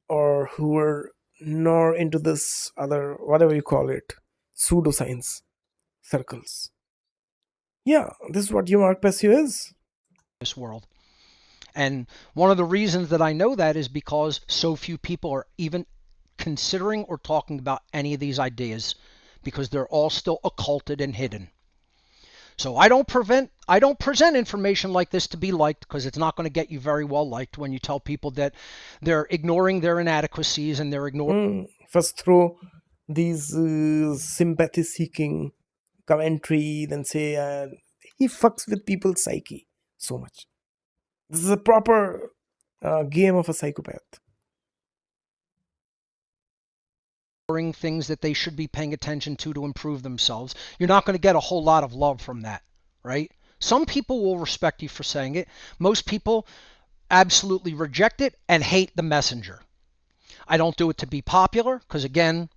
or who were nor into this other, whatever you call it, pseudoscience circles. Yeah, this is what your Mark Passio is. This world. And one of the reasons that I know that is because so few people are even considering or talking about any of these ideas because they're all still occulted and hidden. So I don't present information like this to be liked because it's not going to get you very well liked when you tell people that they're ignoring their inadequacies and they're ignoring First throw these sympathy seeking commentary, then say he fucks with people's psyche so much. This is a proper game of a psychopath. things that they should be paying attention to improve themselves. You're not going to get a whole lot of love from that, right? Some people will respect you for saying it. Most people absolutely reject it and hate the messenger. I don't do it to be popular because, again,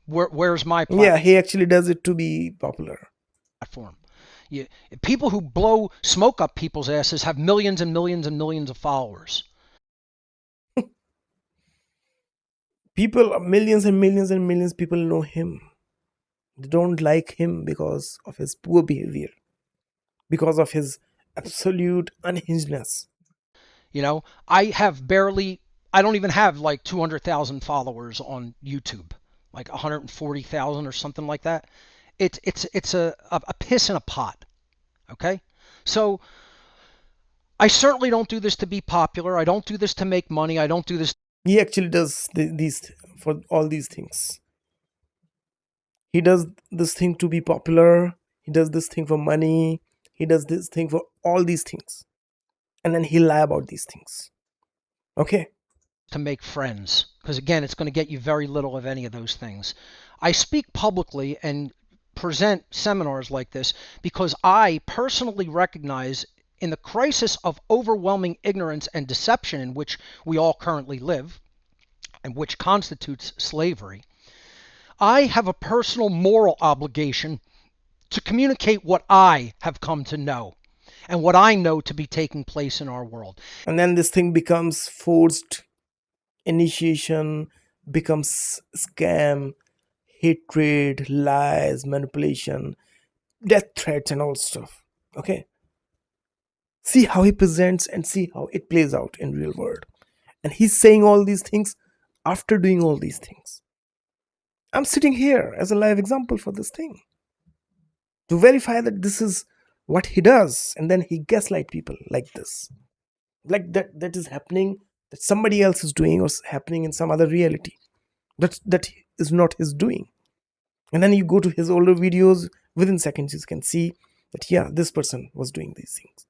where's my Yeah, he actually does it to be popular. platform? You, people who blow smoke up people's asses have millions and millions and millions of followers. People, millions and millions and millions people know him. They don't like him because of his poor behavior, because of his absolute unhingedness. You know, I don't even have like 200,000 followers on YouTube, like 140,000 or something like that. It's a piss in a pot. Okay. So I certainly don't do this to be popular. I don't do this to make money. I don't do this He actually does these for all these things. He does this thing to be popular. He does this thing for money. He does this thing for all these things, and then he lie about these things. Okay. to make friends because, again, it's going to get you very little of any of those things. I speak publicly and present seminars like this because I personally recognize in the crisis of overwhelming ignorance and deception in which we all currently live and which constitutes slavery, I have a personal moral obligation to communicate what I have come to know and what I know to be taking place in our world. And then this thing becomes forced initiation, becomes scam, hatred, lies, manipulation, death threats, and all stuff. Okay. See how he presents and see how it plays out in real world. And he's saying all these things after doing all these things. I'm sitting here as a live example for this thing to verify that this is what he does, and then he gaslight people like this, like that is happening, that somebody else is doing, or happening in some other reality that is not his doing. And then you go to his older videos, within seconds you can see that yeah, this person was doing these things.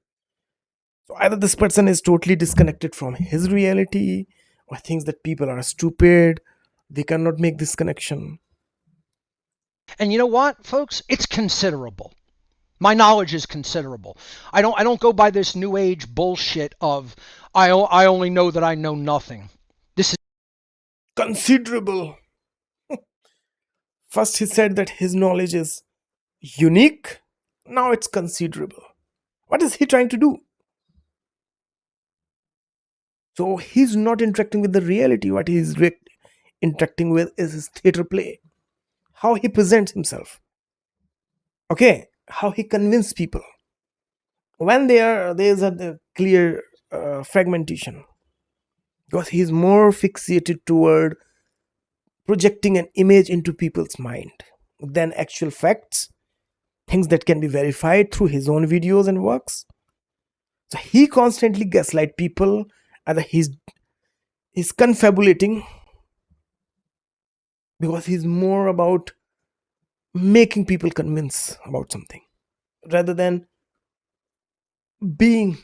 So either this person is totally disconnected from his reality, or thinks that people are stupid, they cannot make this connection. And you know what, folks? It's considerable. My knowledge is considerable. I don't go by this new age bullshit of I only know that I know nothing. This is Considerable. First he said that his knowledge is unique, now it's considerable. What is he trying to do? So he's not interacting with the reality. What he's interacting with is his theater play, how he presents himself. Okay, how he convinces people. When there's a clear fragmentation, because he's more fixated toward projecting an image into people's mind than actual facts, things that can be verified through his own videos and works. So he constantly gaslight people, either he's confabulating, because he's more about making people convince about something rather than being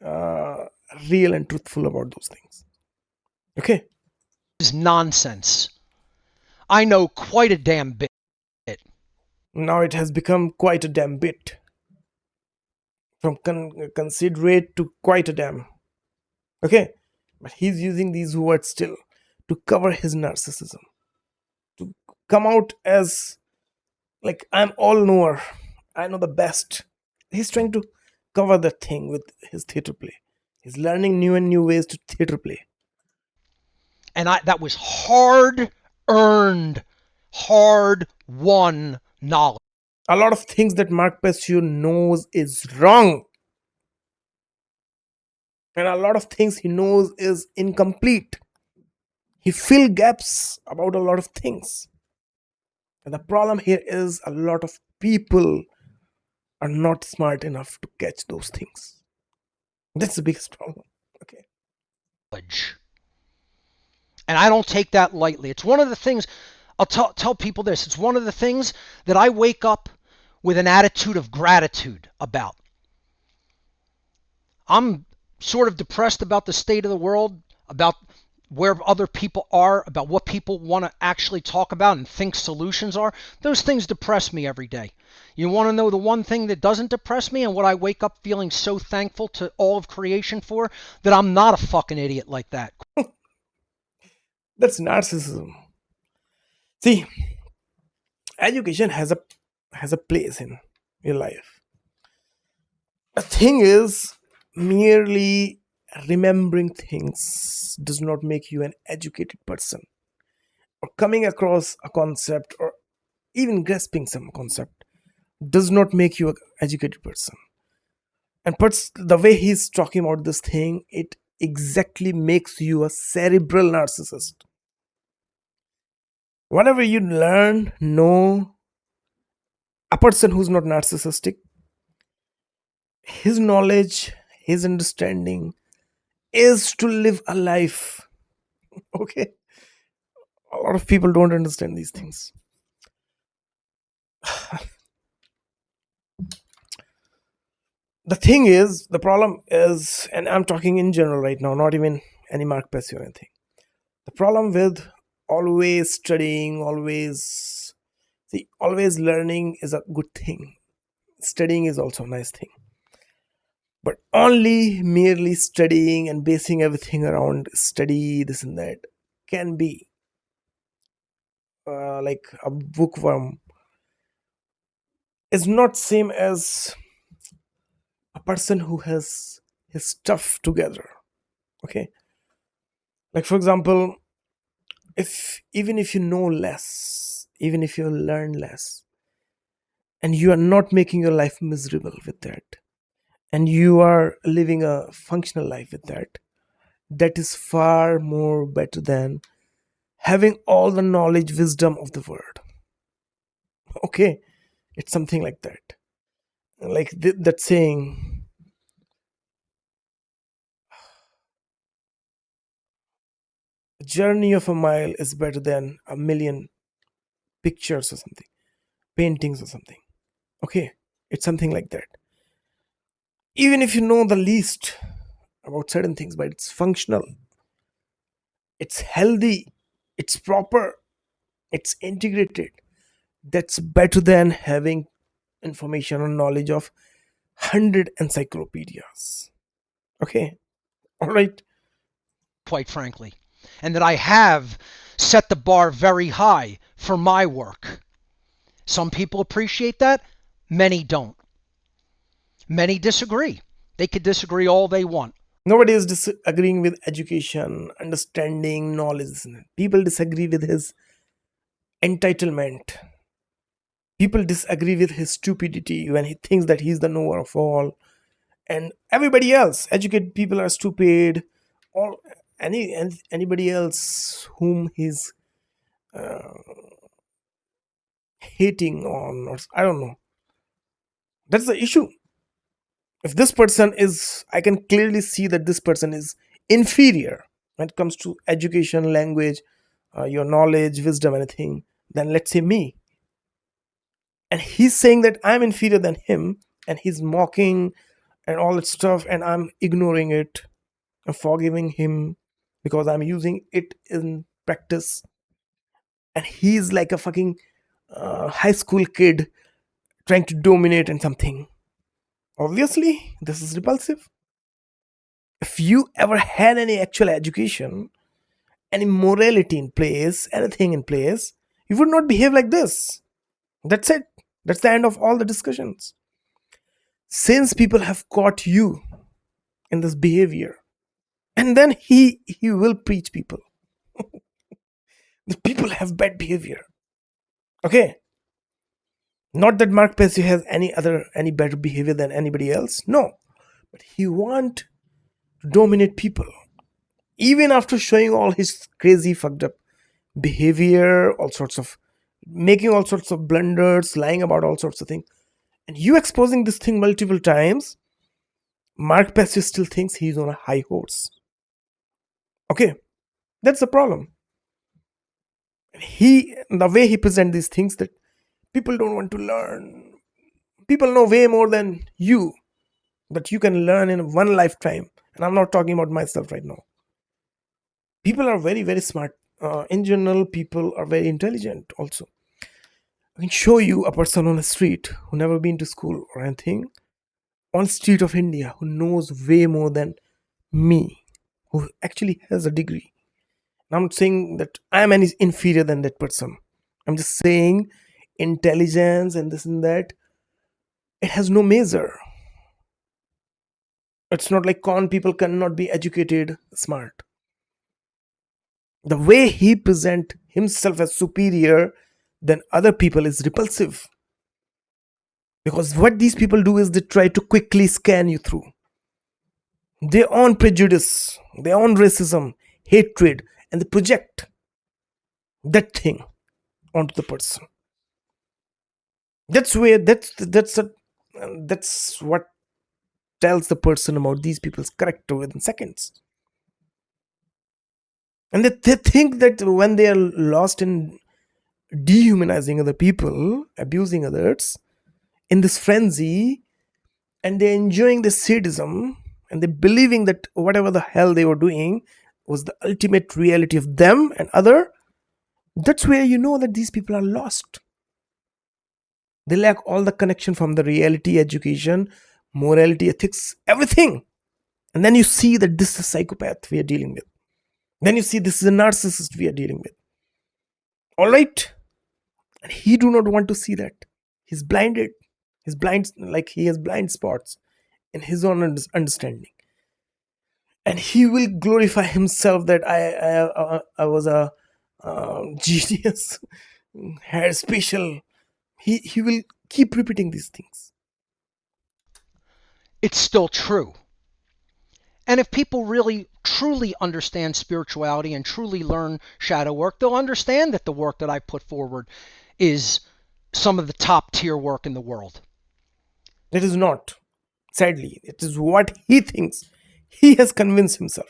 uh, real and truthful about those things. Okay. nonsense. I know quite a damn bit. Now it has become quite a damn bit, from considerate to quite a damn. Okay. But he's using these words still to cover his narcissism, to come out as like, I'm all knower, I know the best. He's trying to cover that thing with his theater play. He's learning new and new ways to theater play. And that was hard earned, hard won knowledge. A lot of things that Mark Passio knows is wrong, and a lot of things he knows is incomplete. He fill gaps about a lot of things. And the problem here is a lot of people are not smart enough to catch those things. That's the biggest problem. Okay. Knowledge. And I don't take that lightly. It's one of the things, I'll tell people this, it's one of the things that I wake up with an attitude of gratitude about. I'm sort of depressed about the state of the world, about where other people are, about what people want to actually talk about and think solutions are. Those things depress me every day. You want to know the one thing that doesn't depress me and what I wake up feeling so thankful to all of creation for? That I'm not a fucking idiot like that. That's narcissism. See, education has a place in your life. The thing is, merely remembering things does not make you an educated person. Or coming across a concept or even grasping some concept does not make you an educated person. And the way he's talking about this thing, it exactly makes you a cerebral narcissist. Whatever you learn, know, a person who's not narcissistic, his knowledge, his understanding is to live a life. Okay. A lot of people don't understand these things. The thing is, the problem is, and I'm talking in general right now, not even any Mark Passio or anything. The problem with always studying, always learning is a good thing. Studying is also a nice thing. But only merely studying and basing everything around study, this and that, can be like a bookworm. Is not same as a person who has his stuff together. Okay, like for example, if even if you know less, even if you learn less, and you are not making your life miserable with that, and you are living a functional life with that, that is far more better than having all the knowledge wisdom of the world. Okay, it's something like that, like that saying, a journey of a mile is better than a million pictures or something, paintings or something. Okay, it's something like that. Even if you know the least about certain things, but it's functional, it's healthy, it's proper, it's integrated, that's better than having information or knowledge of 100 encyclopedias. Okay, all right. Quite frankly, and that I have set the bar very high for my work. Some people appreciate that, many don't. Many disagree. They could disagree all they want. Nobody is disagreeing with education, understanding, knowledge. People disagree with his entitlement. People disagree with his stupidity when he thinks that he's the knower of all, and everybody else, educated people, are stupid, or anybody else whom he's hating on, or I don't know. That's the issue. If this person is, I can clearly see that this person is inferior when it comes to education, language, your knowledge, wisdom, anything, then let's say me, and he's saying that I'm inferior than him, and he's mocking and all that stuff, and I'm ignoring it and forgiving him because I'm using it in practice, and he's like a fucking high school kid trying to dominate in something. Obviously this is repulsive. If you ever had any actual education, any morality in place, anything in place, you would not behave like this. That's it. That's the end of all the discussions. Since people have caught you in this behavior, and then he will preach people. The people have bad behavior. Okay, not that Mark Passio has any better behavior than anybody else. No, but he want to dominate people, even after showing all his crazy fucked up behavior, all sorts of making all sorts of blunders, lying about all sorts of things. And you exposing this thing multiple times, Mark Passio still thinks he's on a high horse. Okay, that's the problem. The way he presents these things, that people don't want to learn. People know way more than you, but you can learn in one lifetime. And I'm not talking about myself right now. People are very, very smart. In general, people are very intelligent also. I can show you a person on the street who never been to school or anything on street of India who knows way more than me, who actually has a degree. I'm not saying that I'm any inferior than that person. I'm just saying intelligence and this and that, it has no measure. It's not like con people cannot be educated, smart. The way he present himself as superior than other people is repulsive. Because what these people do is they try to quickly scan you through their own prejudice, their own racism, hatred, and they project that thing onto the person. That's what tells the person about these people's character within seconds. And they think that when they are lost in dehumanizing other people, abusing others in this frenzy, and they're enjoying this sadism, and they're believing that whatever the hell they were doing was the ultimate reality of them and other, that's where you know that these people are lost. They lack all the connection from the reality, education, morality, ethics, everything. And then you see that this is a psychopath we are dealing with. Then you see this is a narcissist we are dealing with. All right. And he do not want to see that. He's blinded. He's blind, like he has blind spots in his own understanding. And he will glorify himself that I was a genius, had special. He will keep repeating these things. It's still true. And if people really truly understand spirituality and truly learn shadow work, they'll understand that the work that I put forward is some of the top tier work in the world. It is not. Sadly, it is what he thinks. He has convinced himself.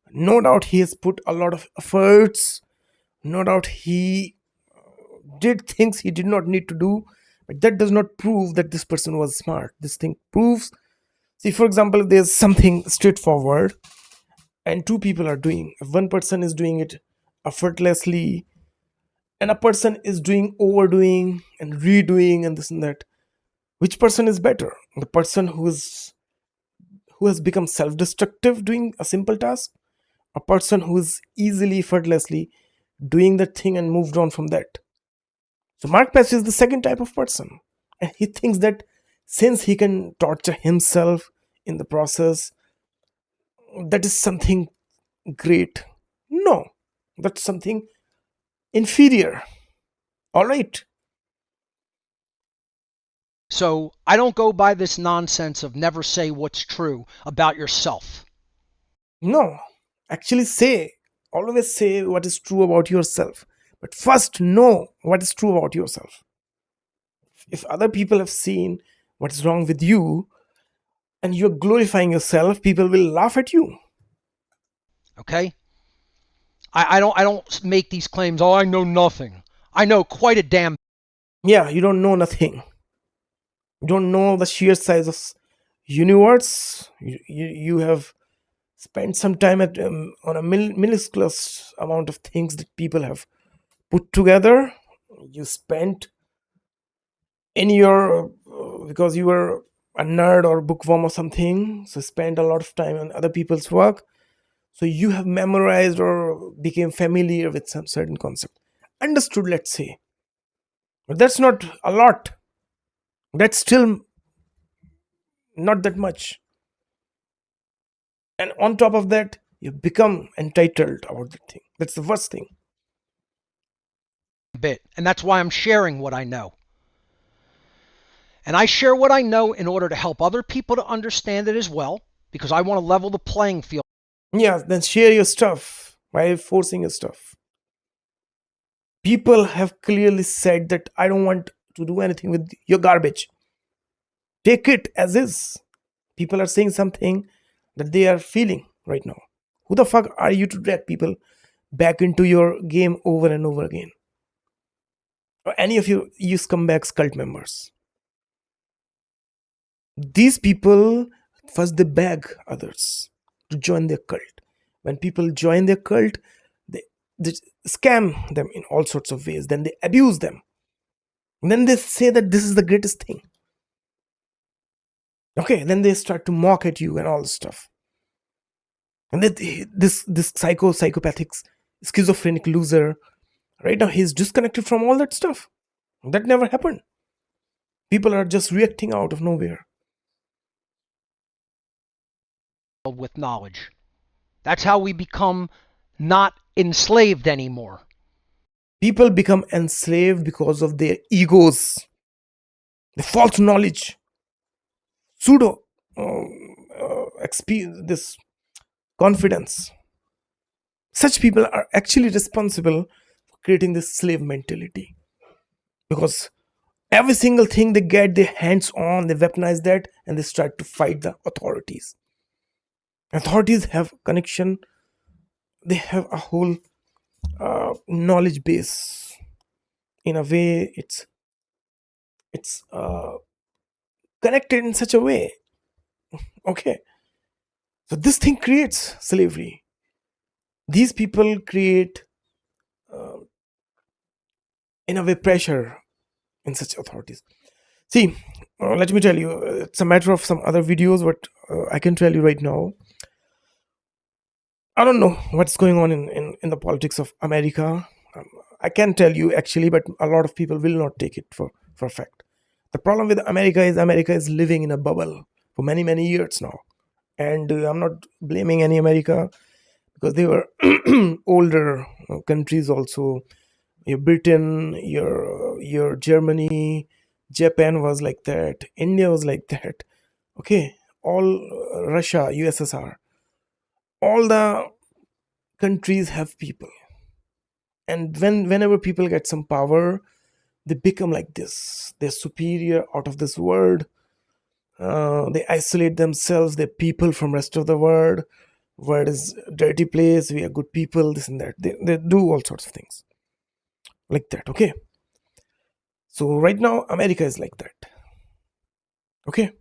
No doubt he has put a lot of efforts. No doubt he did things he did not need to do. But that does not prove that this person was smart. This thing proves. See, for example, if there's something straightforward and two people are doing, if one person is doing it effortlessly and a person is doing overdoing and redoing and this and that, which person is better? The person who has become self-destructive doing a simple task, a person who is easily, effortlessly doing that thing and moved on from that. So Mark Passio is the second type of person, and he thinks that since he can torture himself in the process, that is something great. No, that's something inferior. All right. So I don't go by this nonsense of never say what's true about yourself. No, actually always say what is true about yourself. But first know what is true about yourself. If other people have seen what is wrong with you and you're glorifying yourself, people will laugh at you. Okay? I don't make these claims, oh, I know nothing. I know quite a damn. Yeah, you don't know nothing. You don't know the sheer size of universe. You have spent some time on a minuscule amount of things that people have put together. You spent in your because you were a nerd or bookworm or something, so spend a lot of time on other people's work, so you have memorized or became familiar with some certain concept, understood, let's say. But that's not a lot. That's still not that much. And on top of that, you become entitled about the thing. That's the worst thing. Bit. And that's why I'm sharing what I know. And I share what I know in order to help other people to understand it as well, because I want to level the playing field. Yeah, then share your stuff by forcing your stuff. People have clearly said that I don't want to do anything with your garbage. Take it as is. People are saying something that they are feeling right now. Who the fuck are you to drag people back into your game over and over again? Or any of you scumbags cult members? These people, first they beg others to join their cult. When people join their cult, they, they scam them in all sorts of ways. Then they abuse them. And then they say that this is the greatest thing. Okay, then they start to mock at you and all this stuff. And that this psychopathic schizophrenic loser, right now he's disconnected from all that stuff. That never happened. People are just reacting out of nowhere. with knowledge. That's how we become not enslaved anymore. People become enslaved because of their egos, the false knowledge, pseudo this confidence. Such people are actually responsible for creating this slave mentality, because every single thing they get their hands on, they weaponize that and they start to fight the authorities. Authorities have connection, they have a whole knowledge base. In a way, it's connected in such a way. Okay, so this thing creates slavery. These people create, in a way, pressure in such authorities. See, let me tell you, it's a matter of some other videos, but I can tell you right now. I don't know what's going on in the politics of America. Um, I can tell you actually, but a lot of people will not take it for a fact. The problem with America is living in a bubble for many, many years now. And I'm not blaming any America, because they were older countries also. Your Britain, your Germany, Japan was like that. India was like that. Okay, all Russia, USSR, all the countries have people, and whenever people get some power, they become like this. They're superior, out of this world. They isolate themselves, they're people from rest of the world. World is a dirty place, we are good people, this and that. They do all sorts of things like that. Okay, so right now America is like that. Okay,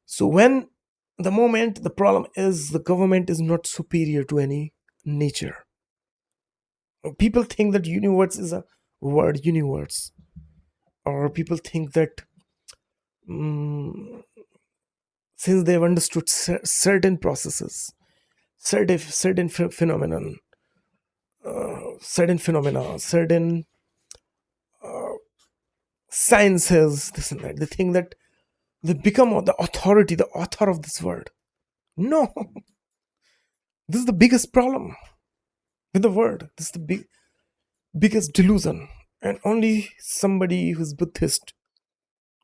so when the moment the problem is the government is not superior to any nature. People think that universe is a word, universe, or people think that, mm, since they've understood certain processes, certain phenomenon, certain phenomena, certain sciences, this and that, they think that they become the authority, the author of this world. No, this is the biggest problem with the word. This is the biggest delusion, and only somebody who's Buddhist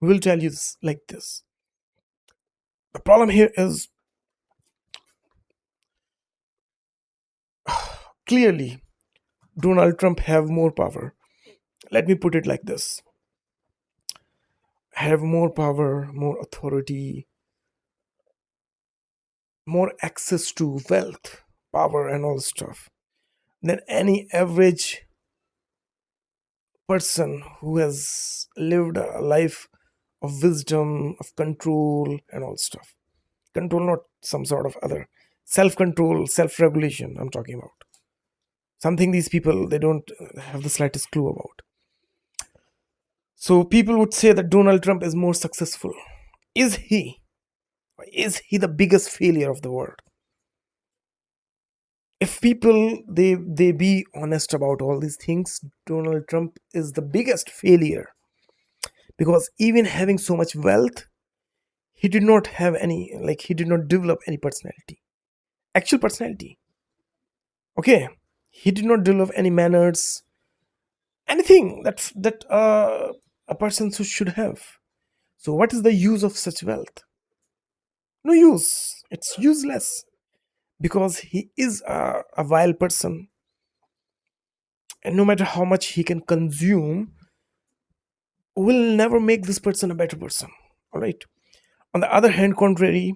will tell you this like this. The problem here is, clearly Donald Trump have more power. Let me put it like this: have more power, more authority, more access to wealth, power, and all stuff than any average person who has lived a life of wisdom, of control, and all stuff. Control, not some sort of other self control, self regulation. I'm talking about something these people they don't have the slightest clue about. So people would say that Donald Trump is more successful. Is he? Is he the biggest failure of the world? If people they be honest about all these things, Donald Trump is the biggest failure, because even having so much wealth, he did not have any, like, he did not develop any personality, actual personality. Okay, he did not develop any manners, anything that a person should have. So what is the use of such wealth? No use, it's useless, because he is a vile person, and no matter how much he can consume will never make this person a better person. All right. On the other hand, contrary,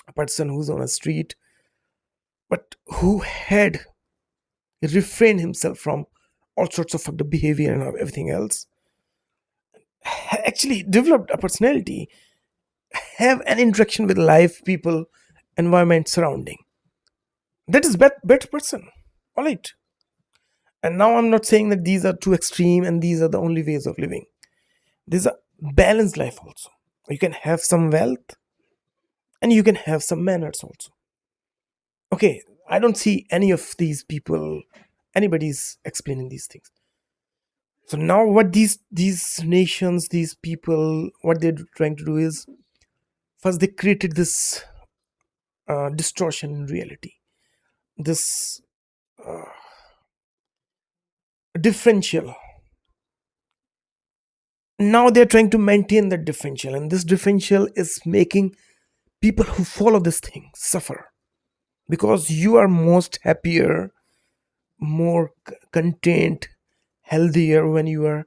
a person who's on a street, but who had refrained himself from all sorts of fucked up behavior and everything else, actually developed a personality, have an interaction with life, people, environment, surrounding. That is better person. All right. And now I'm not saying that these are too extreme and these are the only ways of living. There's a balanced life also. You can have some wealth and you can have some manners also. Okay, I don't see any of these people, anybody's explaining these things. So now what these nations, these people, what they're trying to do is, first they created this distortion in reality, this differential. Now they're trying to maintain that differential, and this differential is making people who follow this thing suffer, because you are most happier, more content, healthier when you are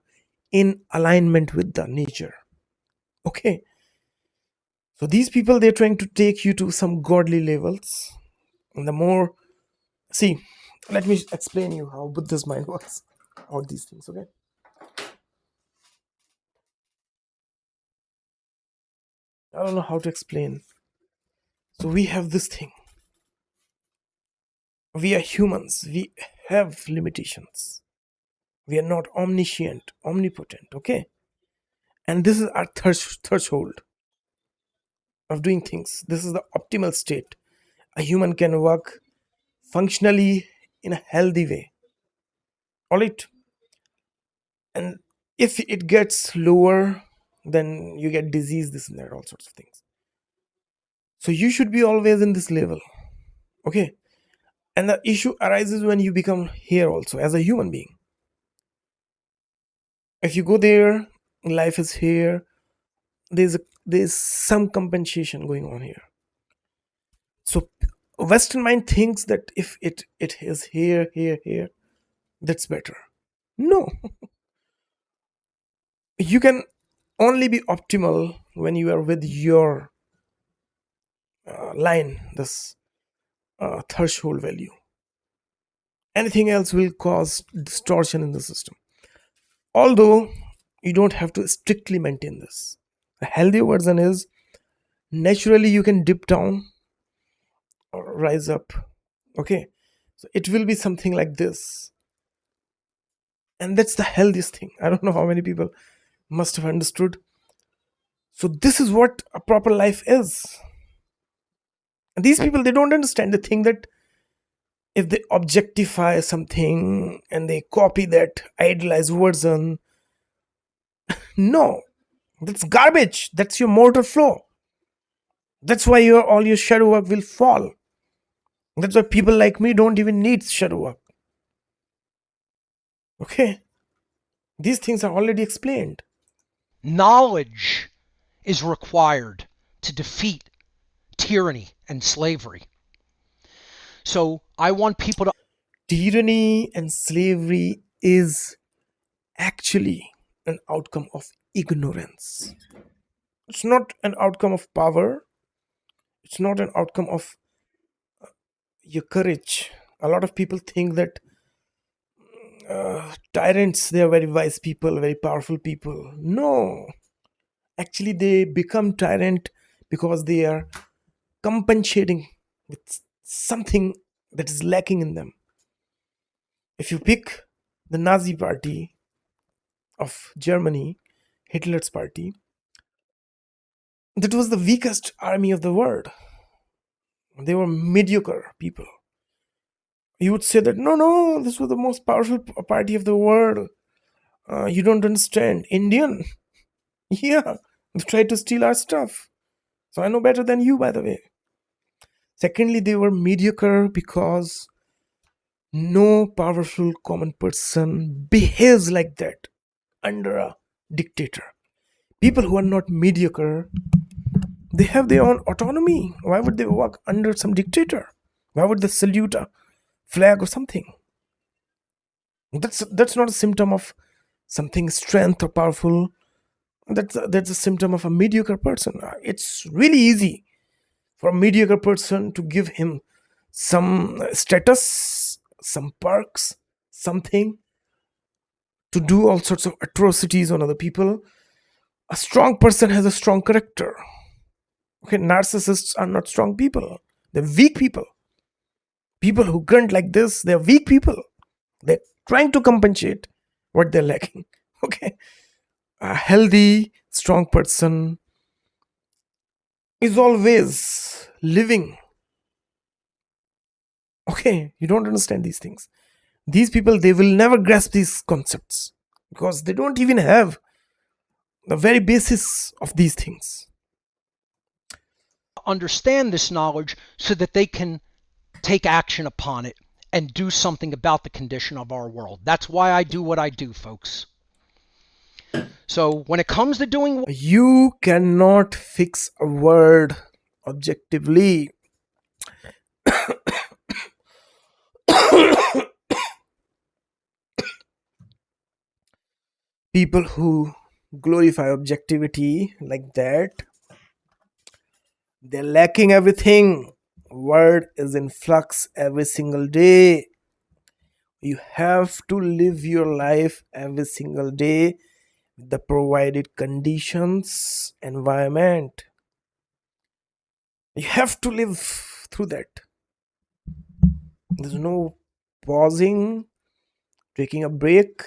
in alignment with the nature. Okay, so these people, they're trying to take you to some godly levels. And the more, see, let me explain you how Buddha's mind works, all these things. Okay, I don't know how to explain. So we have this thing, we are humans, we have limitations, we are not omniscient, omnipotent. Okay, and this is our threshold of doing things. This is the optimal state a human can work functionally in a healthy way. All right. And if it gets lower, then you get disease, this and that, all sorts of things. So you should be always in this level. Okay. And the issue arises when you become here also as a human being. If you go there, life is here, there's some compensation going on here. So Western mind thinks that if it is here, that's better. No, you can only be optimal when you are with your line, this threshold value. Anything else will cause distortion in the system. Although you don't have to strictly maintain this. A healthy version is naturally you can dip down or rise up. Okay, so it will be something like this, and that's the healthiest thing. I don't know how many people must have understood. So this is what a proper life is. And these people, they don't understand the thing that if they objectify something and they copy that idealized version, no, that's garbage. That's your mortal flaw. That's why all your shadow work will fall. That's why people like me don't even need shadow work. Okay, these things are already explained. Knowledge is required to defeat tyranny and slavery. So I want people to Tyranny and slavery is actually an outcome of ignorance. It's not an outcome of power. It's not an outcome of your courage. A lot of people think that tyrants, they are very wise people, very powerful people. No, actually they become tyrant because they are compensating with something that is lacking in them. If you pick the Nazi party of Germany, Hitler's party, that was the weakest army of the world. They were mediocre people. You would say that no, this was the most powerful party of the world. You don't understand. Indian, yeah, they tried to steal our stuff. So I know better than you, by the way. Secondly, they were mediocre because no powerful common person behaves like that under a dictator. People who are not mediocre, they have their own autonomy. Why would they work under some dictator? Why would they salute a flag or something? That's not a symptom of something strength or powerful. That's a symptom of a mediocre person. It's really easy for a mediocre person to give him some status, some perks, something, to do all sorts of atrocities on other people. A strong person has a strong character. Okay, narcissists are not strong people. They're weak people. People who grunt like this, they're weak people. They're trying to compensate what they're lacking. Okay. A healthy, strong person is always living. Okay, you don't understand these things. These people, they will never grasp these concepts because they don't even have the very basis of these things. Understand this knowledge so that they can take action upon it and do something about the condition of our world. That's why I do what I do, folks. So when it comes to doing, You cannot fix a word objectively. People who glorify objectivity like that, they're lacking everything. Word is in flux every single day. You have to live your life every single day with the provided conditions, environment. You have to live through that. There's no pausing, taking a break.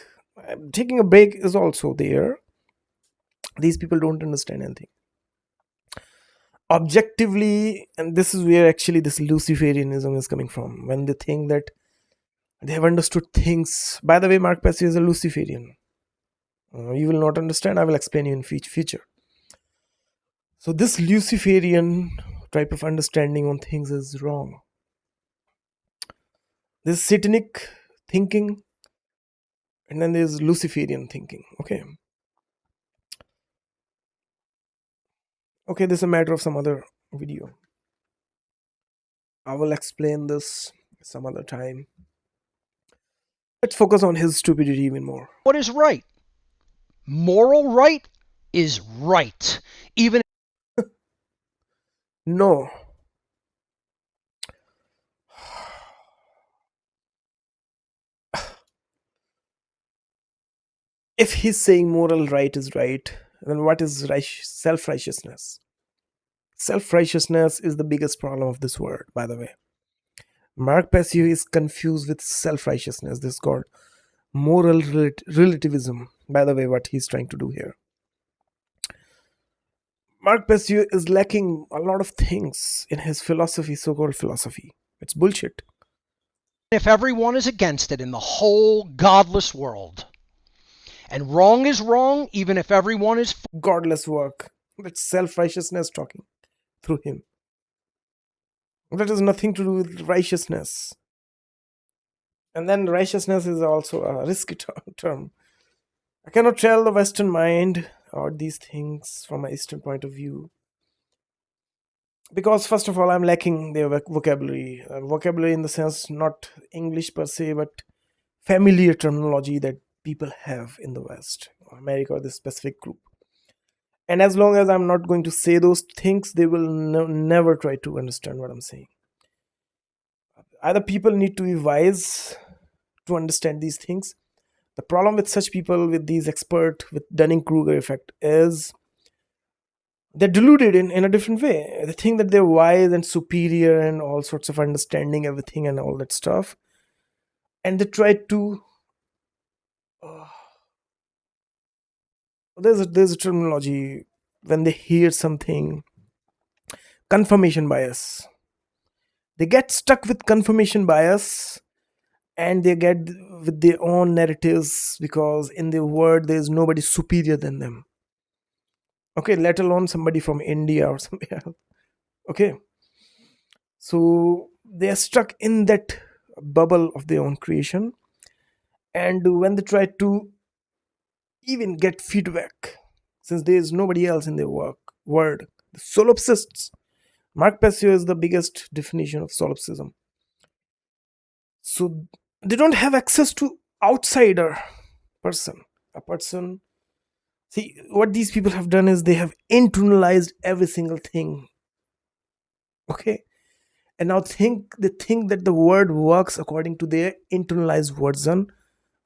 Taking a break is also there. These people don't understand anything objectively, and this is where actually this Luciferianism is coming from. When they think that they have understood things. By the way, Mark Passio is a Luciferian. You will not understand. I will explain you in future. So this Luciferian type of understanding on things is wrong. There's satanic thinking, and then there's Luciferian thinking. Okay, this is a matter of some other video. I will explain this some other time. Let's focus on his stupidity even more. what is right? Moral right is right. Even No, if he's saying moral right is right, then what is self righteousness? Self righteousness is the biggest problem of this world, by the way. Mark Passio is confused with self righteousness. This is called moral relativism, by the way, what he's trying to do here. Mark Passio is lacking a lot of things in his philosophy, so called philosophy. It's bullshit. if everyone is against it in the whole godless world. And wrong is wrong, even if everyone is Godless work. That's self righteousness talking through him. That has nothing to do with righteousness. And then righteousness is also a risky term. I cannot tell the Western mind or these things from my Eastern point of view. Because, first of all, I'm lacking their vocabulary. Vocabulary in the sense, not English per se, but familiar terminology that people have in the West, or America, or this specific group. And as long as I'm not going to say those things, they will never try to understand what I'm saying. Either people need to be wise to understand these things. The problem with such people, with these expert, with Dunning-Kruger effect, is they're deluded in a different way. They think that they're wise and superior and all sorts of understanding everything and all that stuff. And they try to. Uh, there's a terminology when they hear something, confirmation bias. They get stuck with confirmation bias, and they get with their own narratives because in their world there's nobody superior than them. Okay, let alone somebody from India or somewhere else. Okay, so they are stuck in that bubble of their own creation, and when they try to even get feedback, since there is nobody else in their world, the solipsists. Mark Passio is the biggest definition of solipsism. So they don't have access to outsider person, a person See, what these people have done is they have internalized every single thing. Okay. And now they think that the word works according to their internalized version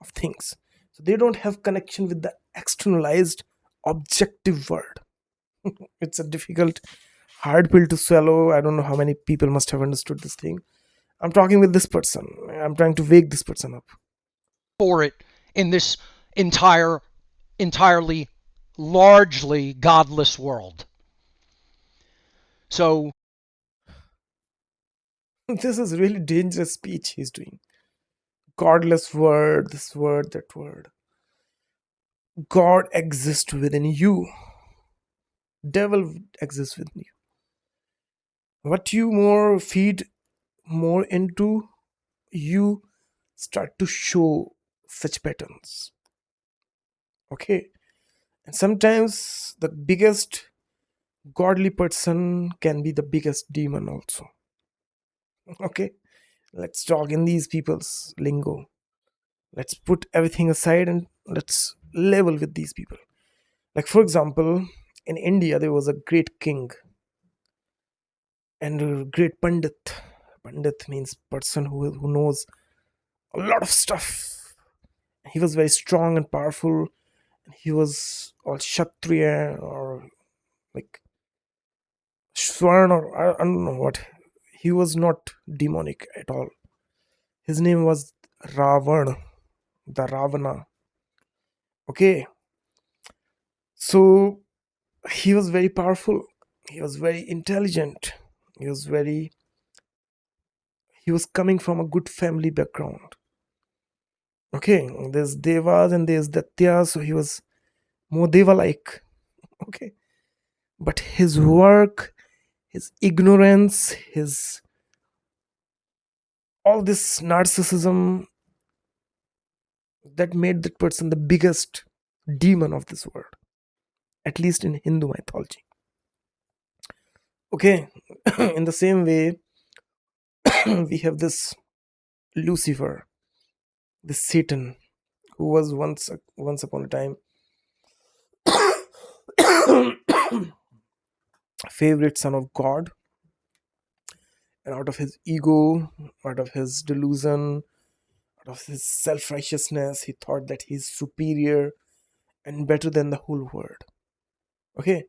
of things. So they don't have connection with the externalized objective word. It's a difficult, hard pill to swallow. I don't know how many people must have understood this thing. I'm talking with this person. I'm trying to wake this person up. For it in this entire, entirely, largely godless world. So This is really dangerous speech he's doing. Godless word, this word, that word. God exists within you. Devil exists within you. What you more feed more into, you start to show such patterns. Okay. And sometimes the biggest godly person can be the biggest demon also. Okay. Let's talk in these people's lingo. Let's put everything aside and let's level with these people. Like, for example, in India, there was a great king and a great pandit. Pandit means person who knows a lot of stuff. He was very strong and powerful. He was all Kshatriya or like Swarn or I don't know what. He was not demonic at all. His name was Ravan, the Ravana. Okay, so he was very powerful. He was very intelligent. He was very. He was coming from a good family background. Okay, there's Devas and there's Datyas, so he was more Deva-like. Okay, but his work, his ignorance, his all this narcissism that made that person the biggest demon of this world, at least in Hindu mythology. Okay, in the same way, we have this Lucifer, this Satan, who was once upon a time favorite son of God, and out of his ego, out of his delusion, out of his self righteousness, he thought that he's superior and better than the whole world. Okay,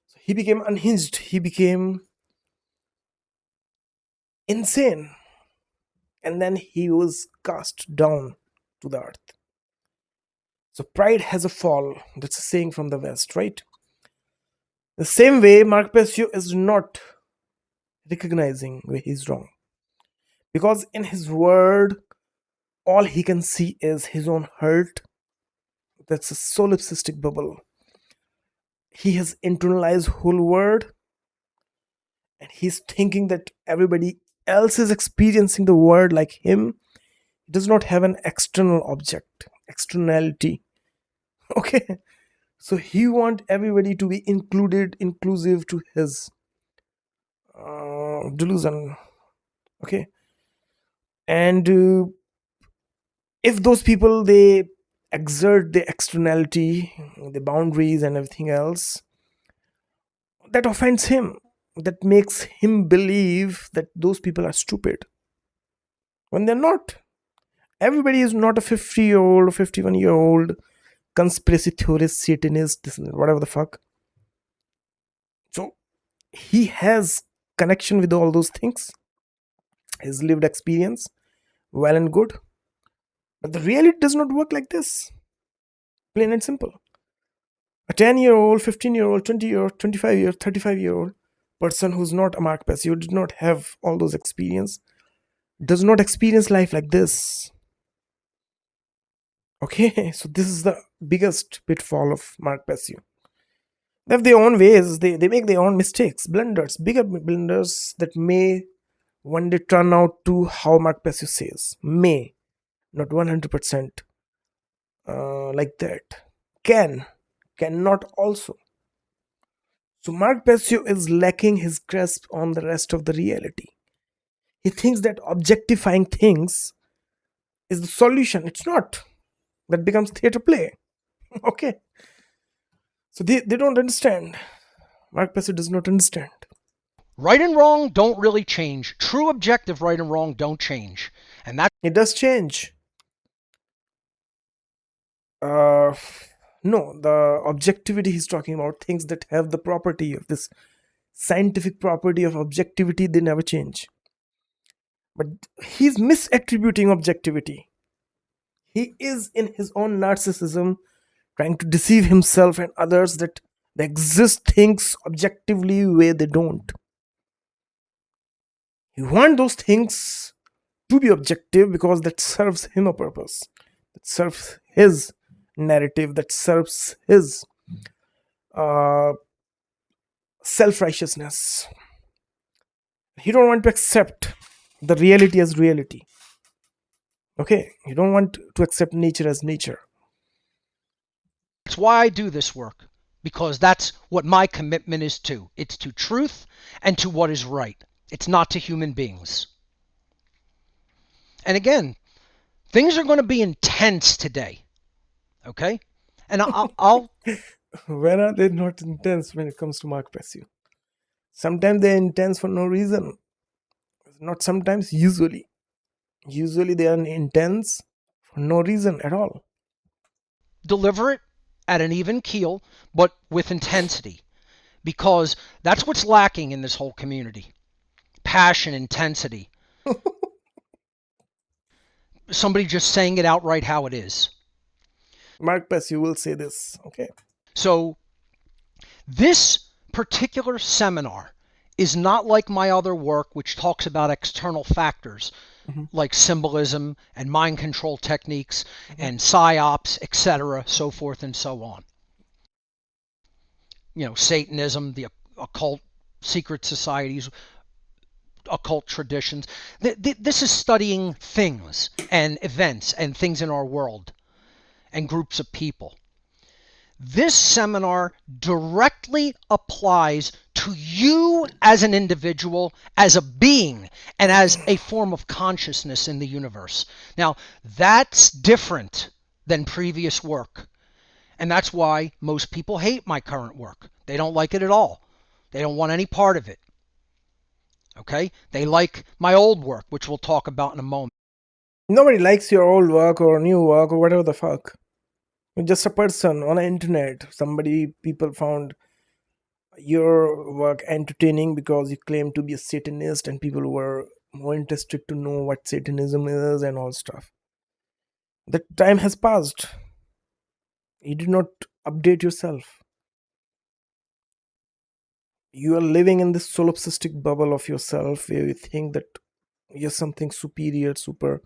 so he became unhinged. He became insane, and then he was cast down to the earth. So pride has a fall. That's a saying from the West, right? The same way, Mark Passio is not recognizing where he's wrong. Because in his word, all he can see is his own hurt. That's a solipsistic bubble. He has internalized whole word, and he's thinking that everybody else is experiencing the word like him. He does not have an external object, externality. Okay. So he want everybody to be inclusive to his delusion. Okay. And if those people they exert the externality, the boundaries and everything else, that offends him, that makes him believe that those people are stupid when they're not. Everybody is not a 50-year-old or 51-year-old conspiracy theorist, satanist, this and that, whatever the fuck. So he has connection with all those things, his lived experience, well and good. But the reality does not work like this. Plain and simple. A 10-year-old, 15-year-old, 20-year-old, 25-year, 35-year-old person who's not a Mark Passio, did not have all those experience, does not experience life like this. Okay, so this is the biggest pitfall of Mark Passio. They have their own ways, they make their own mistakes, blunders, bigger blunders that may one day turn out to how Mark Passio says. May, not 100% like that. Cannot also. So Mark Passio is lacking his grasp on the rest of the reality. He thinks that objectifying things is the solution. It's not. That becomes theater play. Okay. So they don't understand. Mark Passio does not understand. Right and wrong don't really change. True objective right and wrong don't change. And that's It does change. Uh, no, the objectivity he's talking about, things that have the property of this scientific property of objectivity, they never change. But he's misattributing objectivity. He is in his own narcissism trying to deceive himself and others that they exist things objectively where they don't. He wants those things to be objective because that serves him a purpose, that serves his narrative, that serves his uh, self-righteousness. He don't want to accept the reality as reality. Okay, you don't want to accept nature as nature. why I do this work. Because that's what my commitment is to. It's to truth and to what is right. It's not to human beings. And again, things are going to be intense today. Okay? And I'll When are they not intense when it comes to Mark Passio? Sometimes they're intense for no reason. Not sometimes, usually. Usually they are intense for no reason at all. deliver it at an even keel, but with intensity. Because that's what's lacking in this whole community: passion, intensity. Somebody just saying it outright how it is. Mark Passio will say this. Okay. So, this particular seminar is not like my other work, which talks about external factors Mhm, like symbolism and mind control techniques mhm. and psyops, etc., so forth and so on. Satanism, the occult, secret societies, occult traditions. This is studying things and events and things in our world and groups of people. This seminar directly applies to you as an individual, as a being, and as a form of consciousness in the universe. Now, that's different than previous work. And that's why most people hate my current work. They don't like it at all. They don't want any part of it. Okay? They like my old work, which we'll talk about in a moment. Nobody likes your old work or new work or whatever the fuck. You're just a person on the internet. People found your work entertaining because you claim to be a Satanist, and people were more interested to know what Satanism is and all stuff. The time has passed. You did not update yourself. You are living in this solipsistic bubble of yourself where you think that you're something superior, super.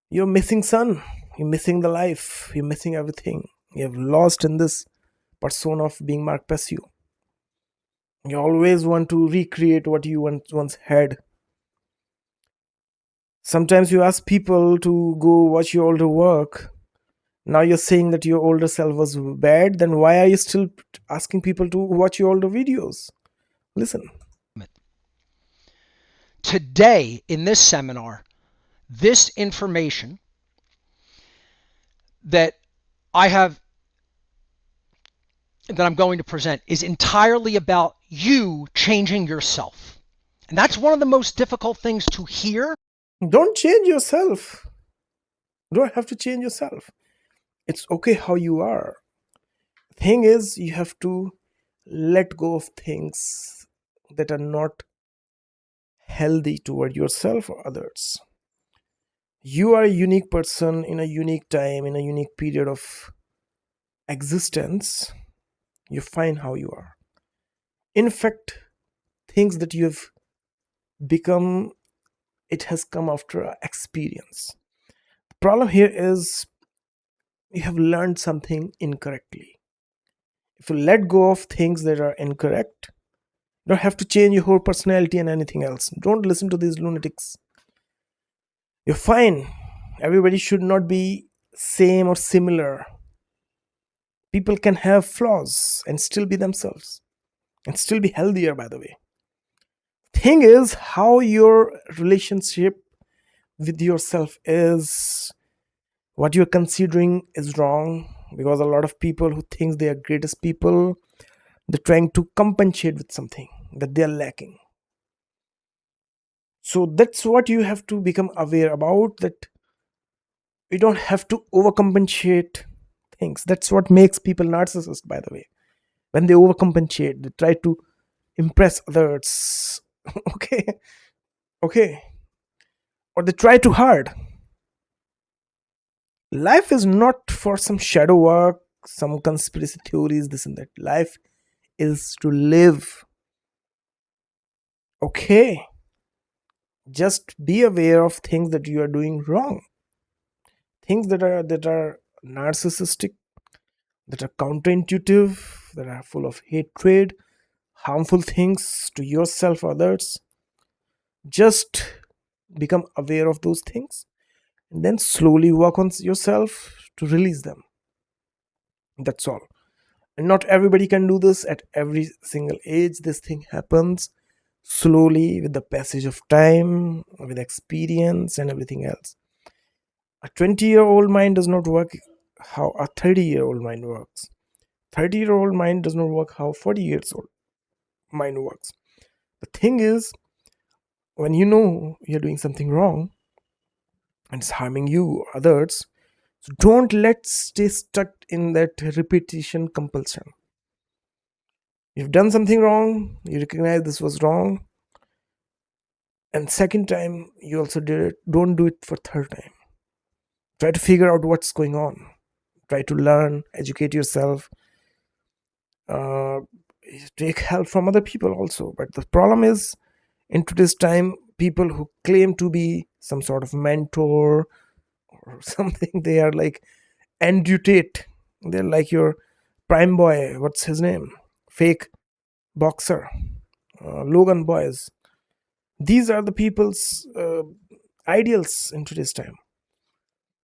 You're missing sun. You're missing the life. You're missing everything. You have lost in this persona of being Mark Passio. You always want to recreate what you once had. Sometimes you ask people to go watch your older work. Now you're saying that your older self was bad. Then why are you still asking people to watch your older videos? Listen. Today, in this seminar, this information that I have that I'm going to present is entirely about you changing yourself. And that's one of the most difficult things to hear. Don't change yourself. You don't have to change yourself. It's okay how you are. Thing is, you have to let go of things that are not healthy toward yourself or others. You are a unique person in a unique time, in a unique period of existence. You find how you are. In fact, things that you have become, it has come after experience. The problem here is you have learned something incorrectly. If you let go of things that are incorrect, you don't have to change your whole personality and anything else. Don't listen to these lunatics. You're fine. Everybody should not be same or similar. People can have flaws and still be themselves and still be healthier, by the way. Thing is how your relationship with yourself is, what you're considering is wrong, because a lot of people who think they are greatest people, they're trying to compensate with something that they are lacking. So that's what you have to become aware about, that you don't have to overcompensate things. That's what makes people narcissists, by the way. When they overcompensate, they try to impress others. Okay. Okay. Or they try too hard. Life is not for some shadow work, some conspiracy theories, this and that. Life is to live. Okay. Just be aware of things that you are doing wrong, things that are narcissistic, that are counterintuitive, that are full of hatred, harmful things to yourself, others. Just become aware of those things and then slowly work on yourself to release them. That's all. And not everybody can do this at every single age. This thing happens slowly with the passage of time, with experience, and everything else. A 20-year-old mind does not work how a 30-year-old mind works. 30-year-old mind does not work how 40 years old mind works. The thing is, when you know you're doing something wrong and it's harming you, others, so don't let stay stuck in that repetition compulsion. You've done something wrong, you recognize this was wrong, and second time you also did it. Don't do it for third time. Try to figure out what's going on. Try to learn, educate yourself, uh, take help from other people also. But the problem is, in today's time, people who claim to be some sort of mentor or something, they are like Andrew Tate. They're like your prime boy. What's his name? Fake boxer. Logan Boys. These are the people's ideals in today's time.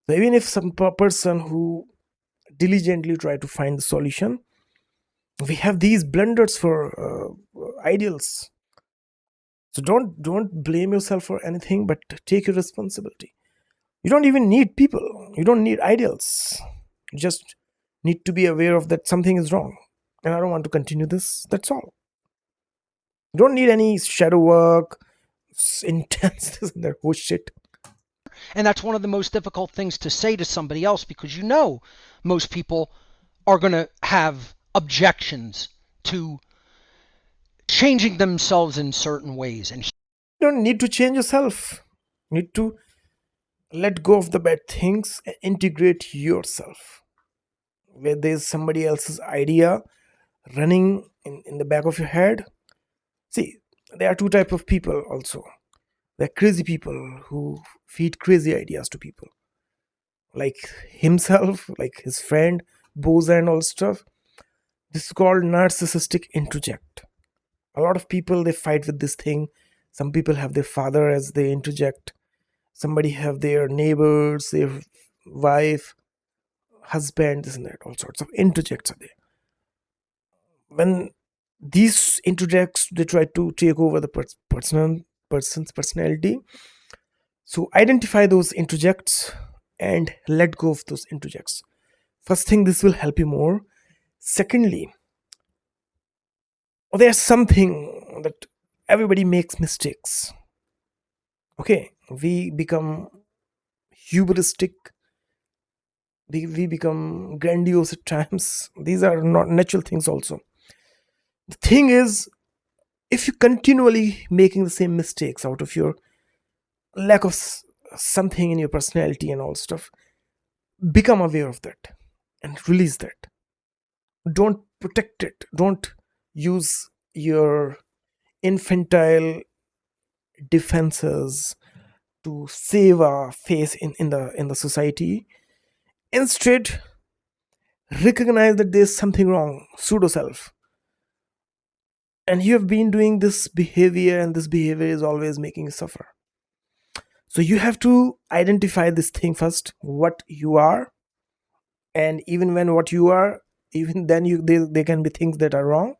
So even if some person who diligently try to find the solution, we have these blunders for ideals. So don't blame yourself for anything, but take your responsibility. You don't even need people. You don't need ideals. You just need to be aware of that something is wrong, and I don't want to continue this. That's all. You don't need any shadow work, intense this and that shit. And that's one of the most difficult things to say to somebody else because you know most people are going to have objections to changing themselves in certain ways. And You don't need to change yourself. You need to let go of the bad things and integrate yourself. Where there's somebody else's idea running in the back of your head. See, there are two type of people also. There are crazy people who feed crazy ideas to people, like himself, like his friend, Boza and all stuff. This is called narcissistic interject. A lot of people they fight with this thing. Some people have their father as they interject. Somebody have their neighbors, their wife, husband, this and that. All sorts of interjects are there. When these interjects they try to take over the person's personality, so identify those interjects and let go of those interjects. First thing, this will help you more. Secondly, there's something that everybody makes mistakes. Okay, we become hubristic, we become grandiose at times. These are not natural things also. The thing is, if you continually making the same mistakes out of your lack of something in your personality and all stuff, become aware of that and release that. Don't protect it. Don't use your infantile defenses to save a face in the society. Instead, recognize that there's something wrong, pseudo self, and you have been doing this behavior, and this behavior is always making you suffer. So you have to identify this thing first, what you are, and even when what you are, even then there can be things that are wrong.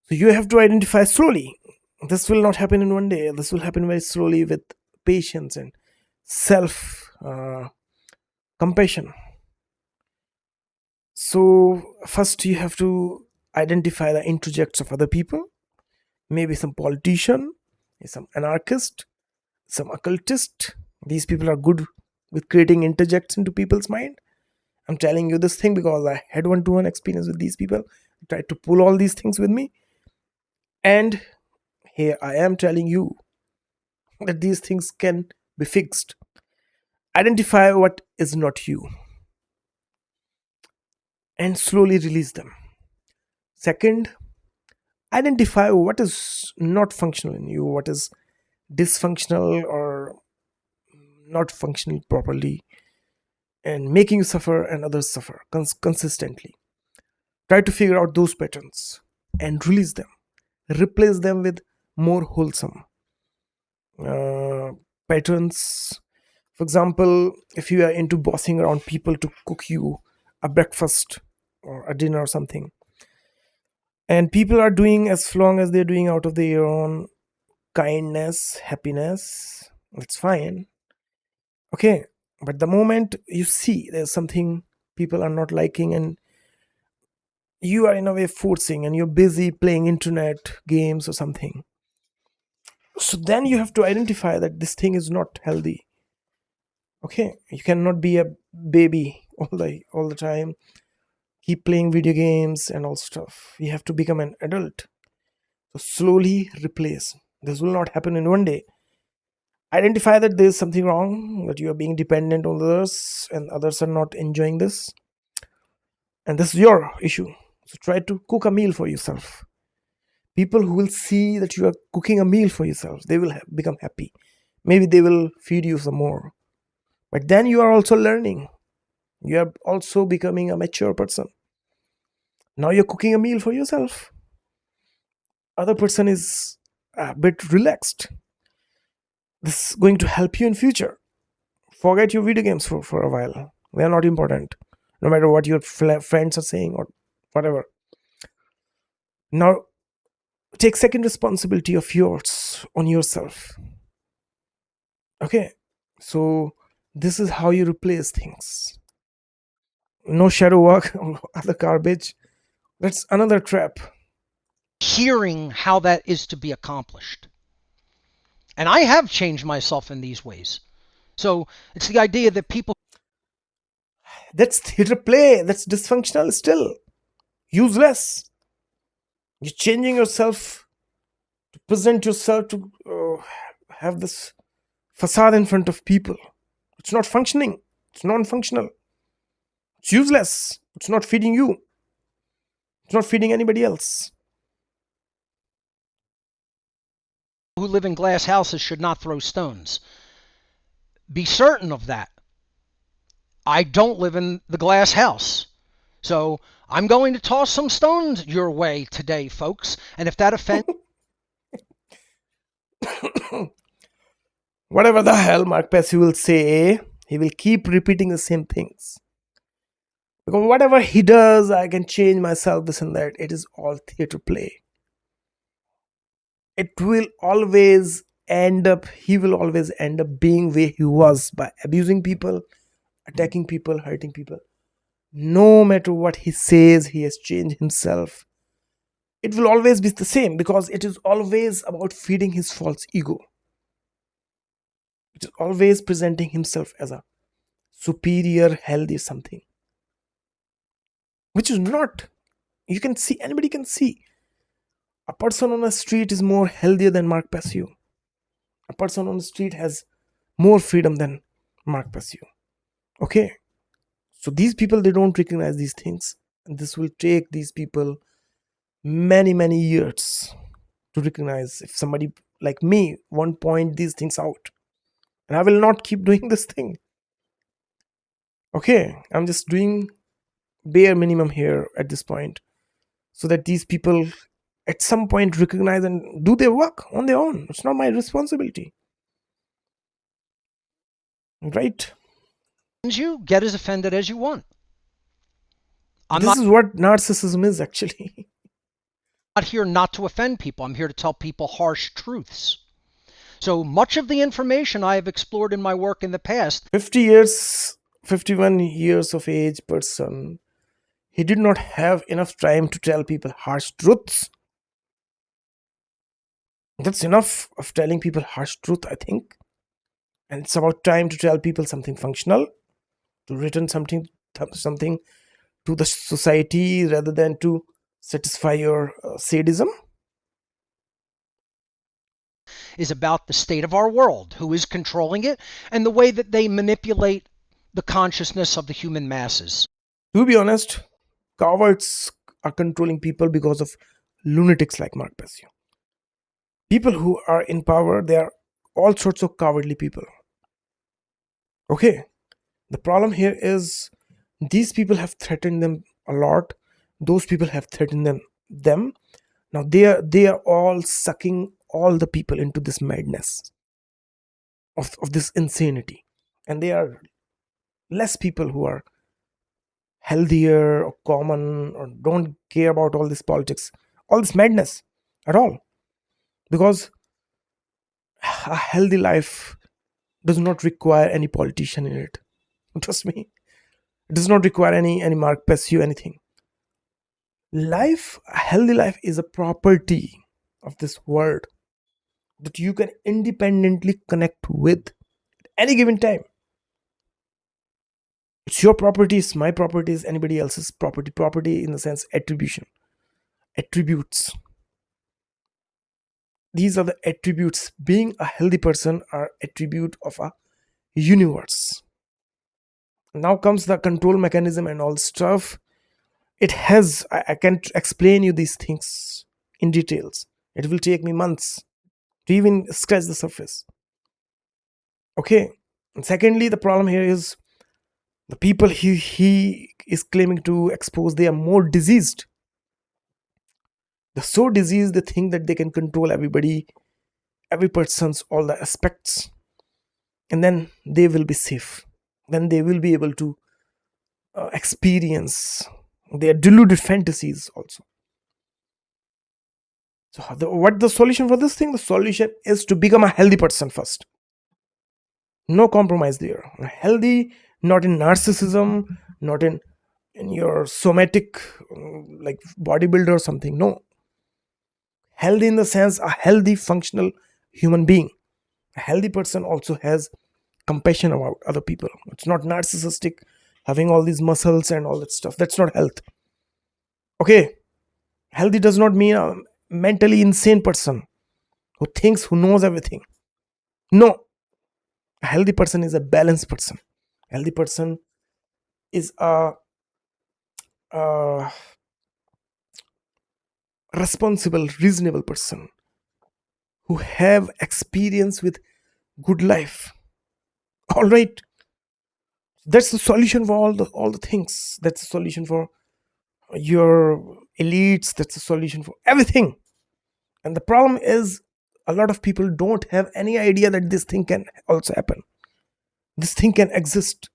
So you have to identify slowly. This will not happen in one day. This will happen very slowly with patience and self compassion. So first you have to identify the interjects of other people, maybe some politician, some anarchist, some occultist. These people are good with creating interjects into people's mind. I'm telling you this thing because I had one-to-one experience with these people. Tried to pull all these things with me, and here I am telling you that these things can be fixed. Identify what is not you and slowly release them. Second, identify what is not functional in you, what is dysfunctional or not functioning properly and making you suffer and others suffer consistently. Try to figure out those patterns and release them. Replace them with more wholesome uh, patterns. For example, if you are into bossing around people to cook you a breakfast or a dinner or something, and people are doing as long as they're doing out of their own kindness, happiness, it's fine. Okay, but the moment you see there's something people are not liking and you are in a way forcing and you're busy playing internet games or something, so then you have to identify that this thing is not healthy. Okay, you cannot be a baby all the time, keep playing video games and all stuff. You have to become an adult. So slowly replace. This will not happen in one day. Identify that there is something wrong, that you are being dependent on others and others are not enjoying this, and this is your issue. So try to cook a meal for yourself. People who will see that you are cooking a meal for yourself, they will become happy. Maybe they will feed you some more, but then you are also learning, you are also becoming a mature person. Now you're cooking a meal for yourself, other person is a bit relaxed. This is going to help you in future. Forget your video games for a while, they are not important, no matter what your friends are saying or whatever. Now take second responsibility of yours on yourself. Okay, so this is how you replace things. No shadow work or other garbage. That's another trap. Hearing how that is to be accomplished. And I have changed myself in these ways. So it's the idea that people That's theater play. That's dysfunctional still. Useless. You're changing yourself to present yourself to have this facade in front of people. It's not functioning. It's non-functional. It's useless. It's not feeding you. It's not feeding anybody else. who live in glass houses should not throw stones. Be certain of that. I don't live in the glass house. So I'm going to toss some stones your way today, folks. And if that offends Whatever the hell Mark Passio will say, he will keep repeating the same things. Because whatever he does, I can change myself, this and that. It is all theater play. It will always he will always end up being where he was by abusing people, attacking people, hurting people. No matter what he says, he has changed himself. It will always be the same because it is always about feeding his false ego. It is always presenting himself as a superior, healthy something, which is not. You can see, anybody can see. A person on the street is more healthier than Mark Passio. A person on the street has more freedom than Mark Passio. Okay, so these people, they don't recognize these things, and this will take these people many years to recognize. If somebody like me one point these things out, and I will not keep doing this thing. Okay, I'm just doing bare minimum here at this point, so that these people at some point recognize and do their work on their own. It's not my responsibility, right? you, get as offended as you want. I'm This not is what narcissism is actually. here not to offend people. I'm here to tell people harsh truths. So much of the information I have explored in my work in the past 50 years, 51 years of age person, He did not have enough time to tell people harsh truths. That's enough of telling people harsh truth, I think. And it's about time to tell people something functional, to return something to the society rather than to satisfy your sadism. Is about the state of our world, who is controlling it, and the way that they manipulate the consciousness of the human masses. To be honest, cowards are controlling people because of lunatics like Mark Passio. People who are in power, they are all sorts of cowardly people. Okay, the problem here is these people have threatened them a lot. Those people have threatened them. Now they are all sucking all the people into this madness of this insanity. And they are less people who are healthier or common or don't care about all this politics, all this madness at all. Because a healthy life does not require any politician in it. Trust me. It does not require any Mark Passio anything. A healthy life is a property of this world that you can independently connect with at any given time. It's your property, it's my property, it's anybody else's property. Property in the sense attribution, attributes. These are the attributes. Being a healthy person are attribute of a universe. Now comes the control mechanism and all stuff. I can't explain you these things in details. It will take me months to even scratch the surface. Okay. And secondly, the problem here is the people he is claiming to expose, they are more diseased. They're so diseased, they think that they can control everybody, every person's all the aspects, and then they will be safe. Then they will be able to experience their deluded fantasies also. So, what the solution for this thing? The solution is to become a healthy person first. No compromise there. Healthy, not in narcissism, not in your somatic like bodybuilder or something. No, healthy in the sense a healthy, functional human being. A healthy person also has compassion about other people. It's not narcissistic, having all these muscles and all that stuff. That's not health. Okay, healthy does not mean a mentally insane person who knows everything. No, a healthy person is a balanced person. A healthy person is a responsible, reasonable person who have experience with good life. All right, that's the solution for all the things. That's the solution for your elites. That's the solution for everything. And the problem is, a lot of people don't have any idea that this thing can also happen. This thing can exist.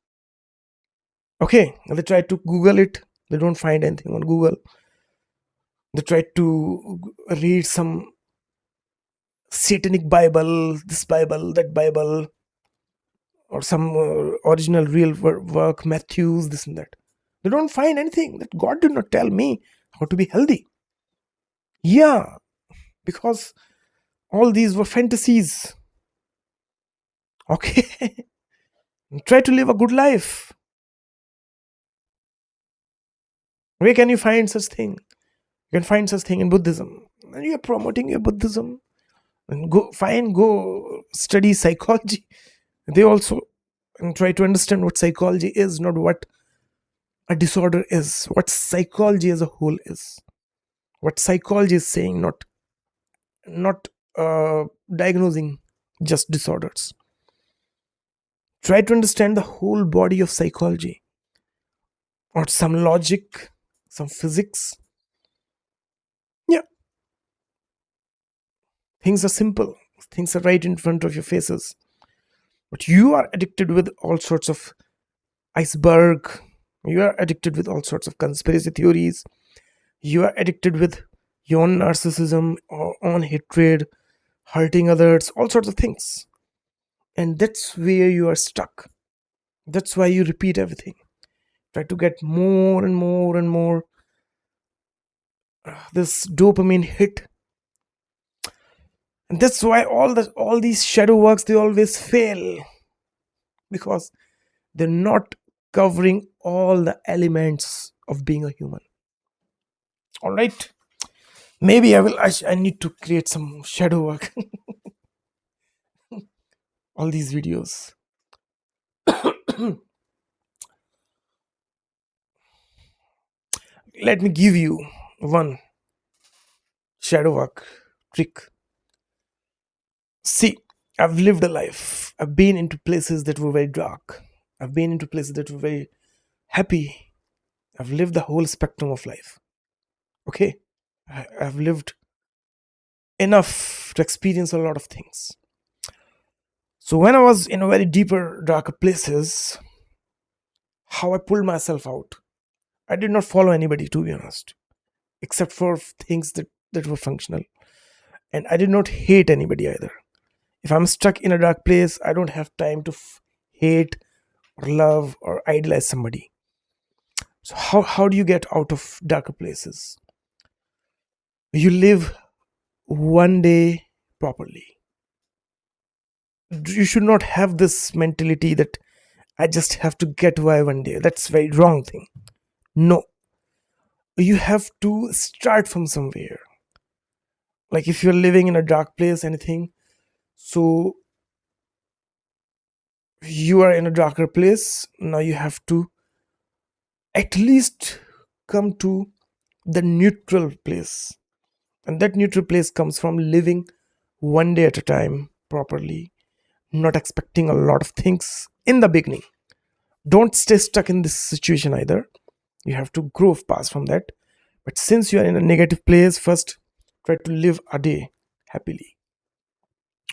Okay, they try to Google it. They don't find anything on Google. They try to read some satanic Bible, this Bible, that Bible, or some original real work, Matthews, this and that. They don't find anything that God did not tell me how to be healthy. Yeah, because all these were fantasies. Okay, try to live a good life. Where can you find such thing? You can find such thing in Buddhism. And you are promoting your Buddhism. And go study psychology. They also and try to understand what psychology is, not what a disorder is, what psychology as a whole is, what psychology is saying, not diagnosing just disorders. Try to understand the whole body of psychology, or some logic, some physics. Yeah, things are simple. Things are right in front of your faces. But you are addicted with all sorts of iceberg. You are addicted with all sorts of conspiracy theories. You are addicted with your own narcissism or own hatred, hurting others, all sorts of things. And that's where you are stuck. That's why you repeat everything. Try to get more and more and more this dopamine hit. And that's why all these shadow works, they always fail, because they're not covering all the elements of being a human. All right, maybe I need to create some shadow work. All these videos. Let me give you one shadow work trick. See, I've lived a life. I've been into places that were very dark. I've been into places that were very happy. I've lived the whole spectrum of life. Okay? I've lived enough to experience a lot of things. So when I was in a very deeper, darker places, how I pulled myself out, I did not follow anybody, to be honest, except for things that were functional. And I did not hate anybody either. If I'm stuck in a dark place, I don't have time to hate or love or idolize somebody. So how do you get out of darker places? You live one day properly. You should not have this mentality that I just have to get by one day. That's very wrong thing. No, you have to start from somewhere. Like if you're living in a dark place, anything, so you are in a darker place, now you have to at least come to the neutral place. And that neutral place comes from living one day at a time properly, not expecting a lot of things in the beginning. Don't stay stuck in this situation either. You have to grow past from that. But since you are in a negative place, first try to live a day happily.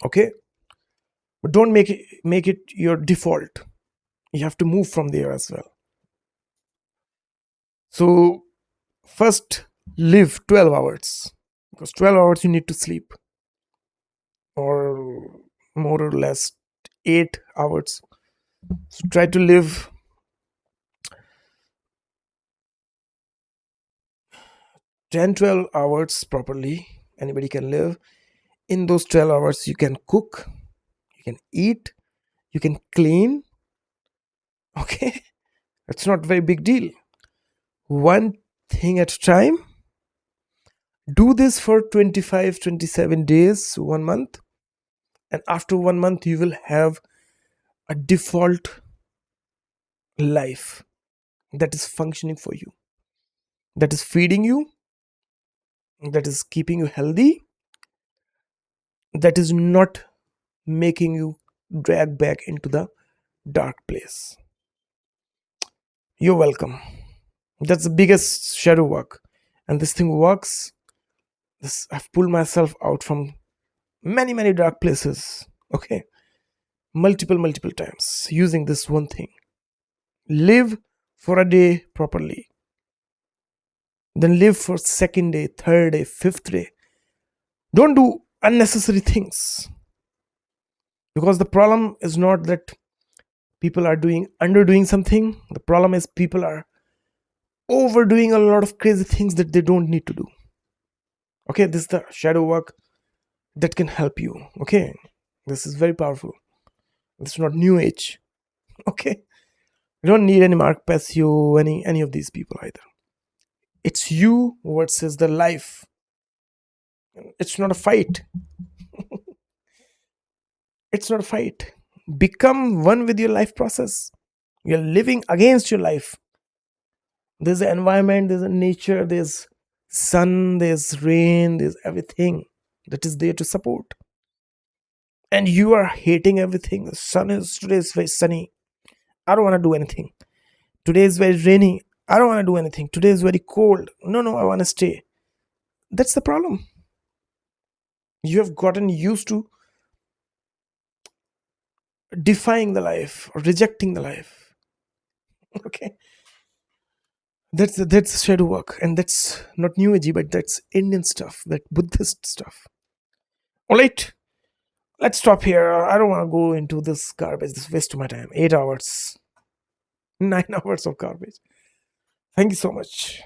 Okay? But don't make it your default. You have to move from there as well. So first live 12 hours, because 12 hours you need to sleep, or more or less 8 hours. So try to live 10, 12 hours properly. Anybody can live. In those 12 hours, you can cook, you can eat, you can clean. Okay? It's not a very big deal. One thing at a time. Do this for 25, 27 days, 1 month. And after 1 month, you will have a default life that is functioning for you, that is feeding you, that is keeping you healthy, that is not making you drag back into the dark place. You're welcome. That's the biggest shadow work. And this thing works. I've pulled myself out from many, many dark places. Okay. Multiple times using this one thing. Live for a day properly. Then live for second day, third day, fifth day. Don't do unnecessary things. Because the problem is not that people are underdoing something. The problem is people are overdoing a lot of crazy things that they don't need to do. Okay, this is the shadow work that can help you. Okay, this is very powerful. It's not new age. Okay, you don't need any Mark Passio, any of these people either. It's you versus the life. It's not a fight. It's not a fight. Become one with your life process. You're living against your life. There's an environment, there's a nature, there's sun, there's rain, there's everything that is there to support. And you are hating everything. The sun is today is very sunny. I don't want to do anything. Today is very rainy. I don't want to do anything. Today is very cold. No, I want to stay. That's the problem. You have gotten used to defying the life or rejecting the life. Okay. That's shadow work, and that's not new agey, but that's Indian stuff, that Buddhist stuff. All right, let's stop here. I don't want to go into this garbage. This waste of my time. 8 hours, 9 hours of garbage. Thank you so much.